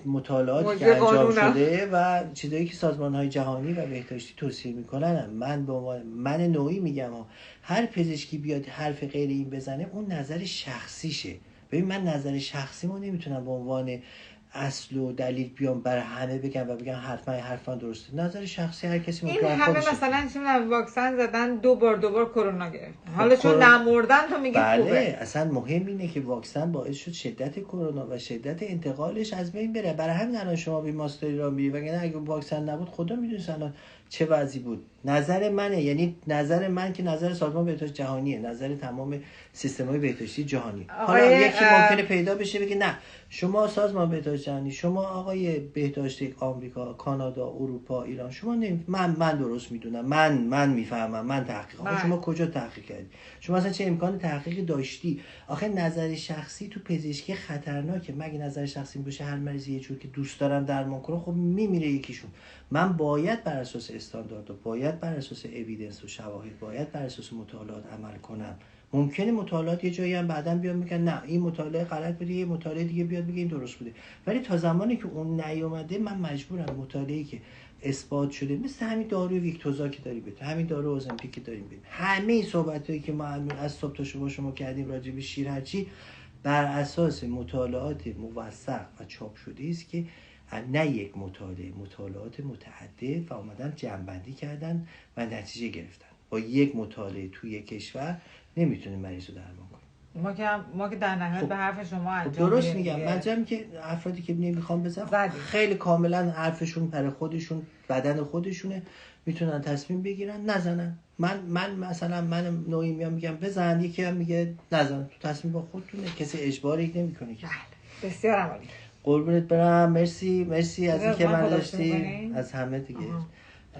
مطالعاتی که انجام شده و چیزایی که سازمان‌های جهانی و بهداشتی توصیه میکنن، من به عنوان من نوعی میگم هر پزشکی بیاد حرف غیر این بزنه اون نظر شخصیشه. ببین من نظر شخصیمو نمیتونم به عنوان اصل و دلیل بیام برای همه بگم و بگم حرفا درسته. نظر شخصی هر کسی این همه مثلا چون واکسن زدن دو بار کرونا گرفتن حالا چون نمردن تو میگی بله خوبه. اصلا مهم اینه که واکسن باعث شد شدت کرونا و شدت انتقالش از بین بره. برای همین الان شما بیمارستانی را میری وگرنه اگه واکسن نبود خدا میدونه الان چه وضعی بود. نظر منه، یعنی نظر من که نظر سازمان بهداشت جهانیه، نظر تمام سیستم‌های بهداشتی جهانی. حالا یکی ممکنه پیدا بشه بگه نه شما سازمان بهداشت جهانی، شما آقای بهداشت آمریکا، کانادا، اروپا، ایران، شما من درست میدونم، من میفهمم، من تحقیق. آخه شما کجا تحقیق کردی؟ شما اصلا چه امکان تحقیقی داشتی؟ آخه نظر شخصی تو پزشکی خطرناکه. مگه نظر شخصی باشه هر مریضی یه جور که دوست دارم درمان کنه خب میمیره یکیشون. من باید بر اساس استاندارد و باید بر اساس اوییدنس و شواهد، باید بر اساس مطالعات عمل کنم. ممکنه مطالعات یه جایی هم بعداً بیان میگن نه این مطالعه غلط بوده، یه مطالعه دیگه بیاد بگه این درست بوده. ولی تا زمانی که اون نیومده من مجبورم مطالعه‌ای که اثبات شده مثل همین داروی ویکتوزا که داریم بدیم، همین دارو اوزمپیک که داریم بدیم، همه این صحبتایی که ما از صبح تا شب شما کردیم راجع به شیر هرچی بر اساس مطالعات موثق و چاپ شده است که نه یک مطالعات متعدد و اومدن جمع‌بندی کردن و نتیجه گرفتن. با یک مطالعه توی کشور نمیتونه مریض رو درمان کنه. ما که در نهایت به حرف شما انجام درست میگم. منظورم که افرادی که نمیخوام بزنم خیلی کاملا حرفشون پر خودشون، بدن خودشونه، میتونن تصمیم بگیرن نزنن. من مثلا من نوعی میگم بزن، یکی هم میگه نزن. تو تصمیم با خودتونه، کسی اجباری نمیکنه. بسیار عالی. قربونت برم. مرسی از اینکه من داشتی، از همه دیگه.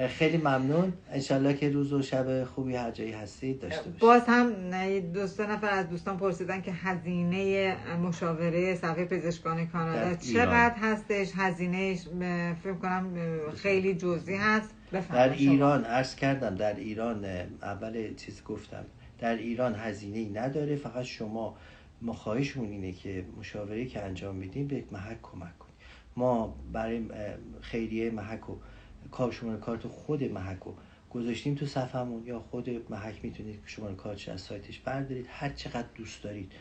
خیلی ممنون. انشالله که روز و شب خوبی هر جایی هستید داشته باشید. باز هم دو نفر از دوستان پرسیدن که هزینه مشاوره صفحه پزشکان کانادا چقدر هستش؟ هزینهش فکر کنم خیلی جزئی هست. در ایران عرض کردم، در ایران اول چیز گفتم، در ایران هزینه‌ای نداره. فقط شما خواهشمون اینه که مشاوره که انجام میدیم به محک کمک کنید. ما برای خیریه محک و شماره کارت خود محک رو گذاشتیم تو صفحمون، یا خود محک میتونید شماره کارتش از سایتش بردارید. هر چقدر دوست دارید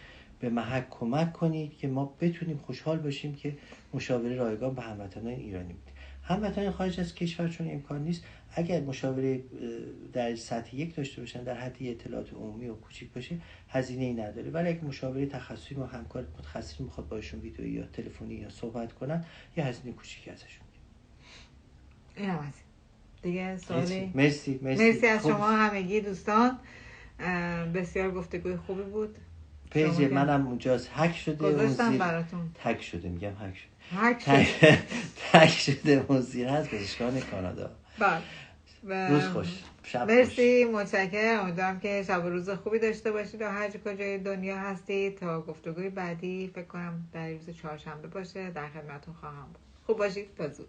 به محک کمک کنید که ما بتونیم خوشحال باشیم که مشاوره رایگان به هموطنان ایرانی میدیم. هموطنان خارج از کشور چون امکان نیست، اگر مشاوره در سطح 1 داشته باشن، در حد اطلاعات عمومی و کوچیک باشه، هزینه‌ای نداره. ولی اگه مشاوره تخصصی و همکار متخصص میخواد باشون ویدئویی یا تلفنی یا صحبت کنن، یه هزینه کوچیکی ازشون این هم هست دیگه. سوالی؟ مرسی از شما همگی دوستان. بسیار گفتگوی خوبی بود. پیج منم اونجاست، هک شده گذاشتم براتون. هک شده هک شده موزیر هست پزشکان کانادا. بله. روز خوش، شب مرسی، متشکرم. امیدوارم که شب و روز خوبی داشته باشید و هر کجای دنیا هستید. تا گفتگوی بعدی فکر کنم در روز چهارشنبه باشه در خدمتتون خواهم بود. خوب باشید. تا زود.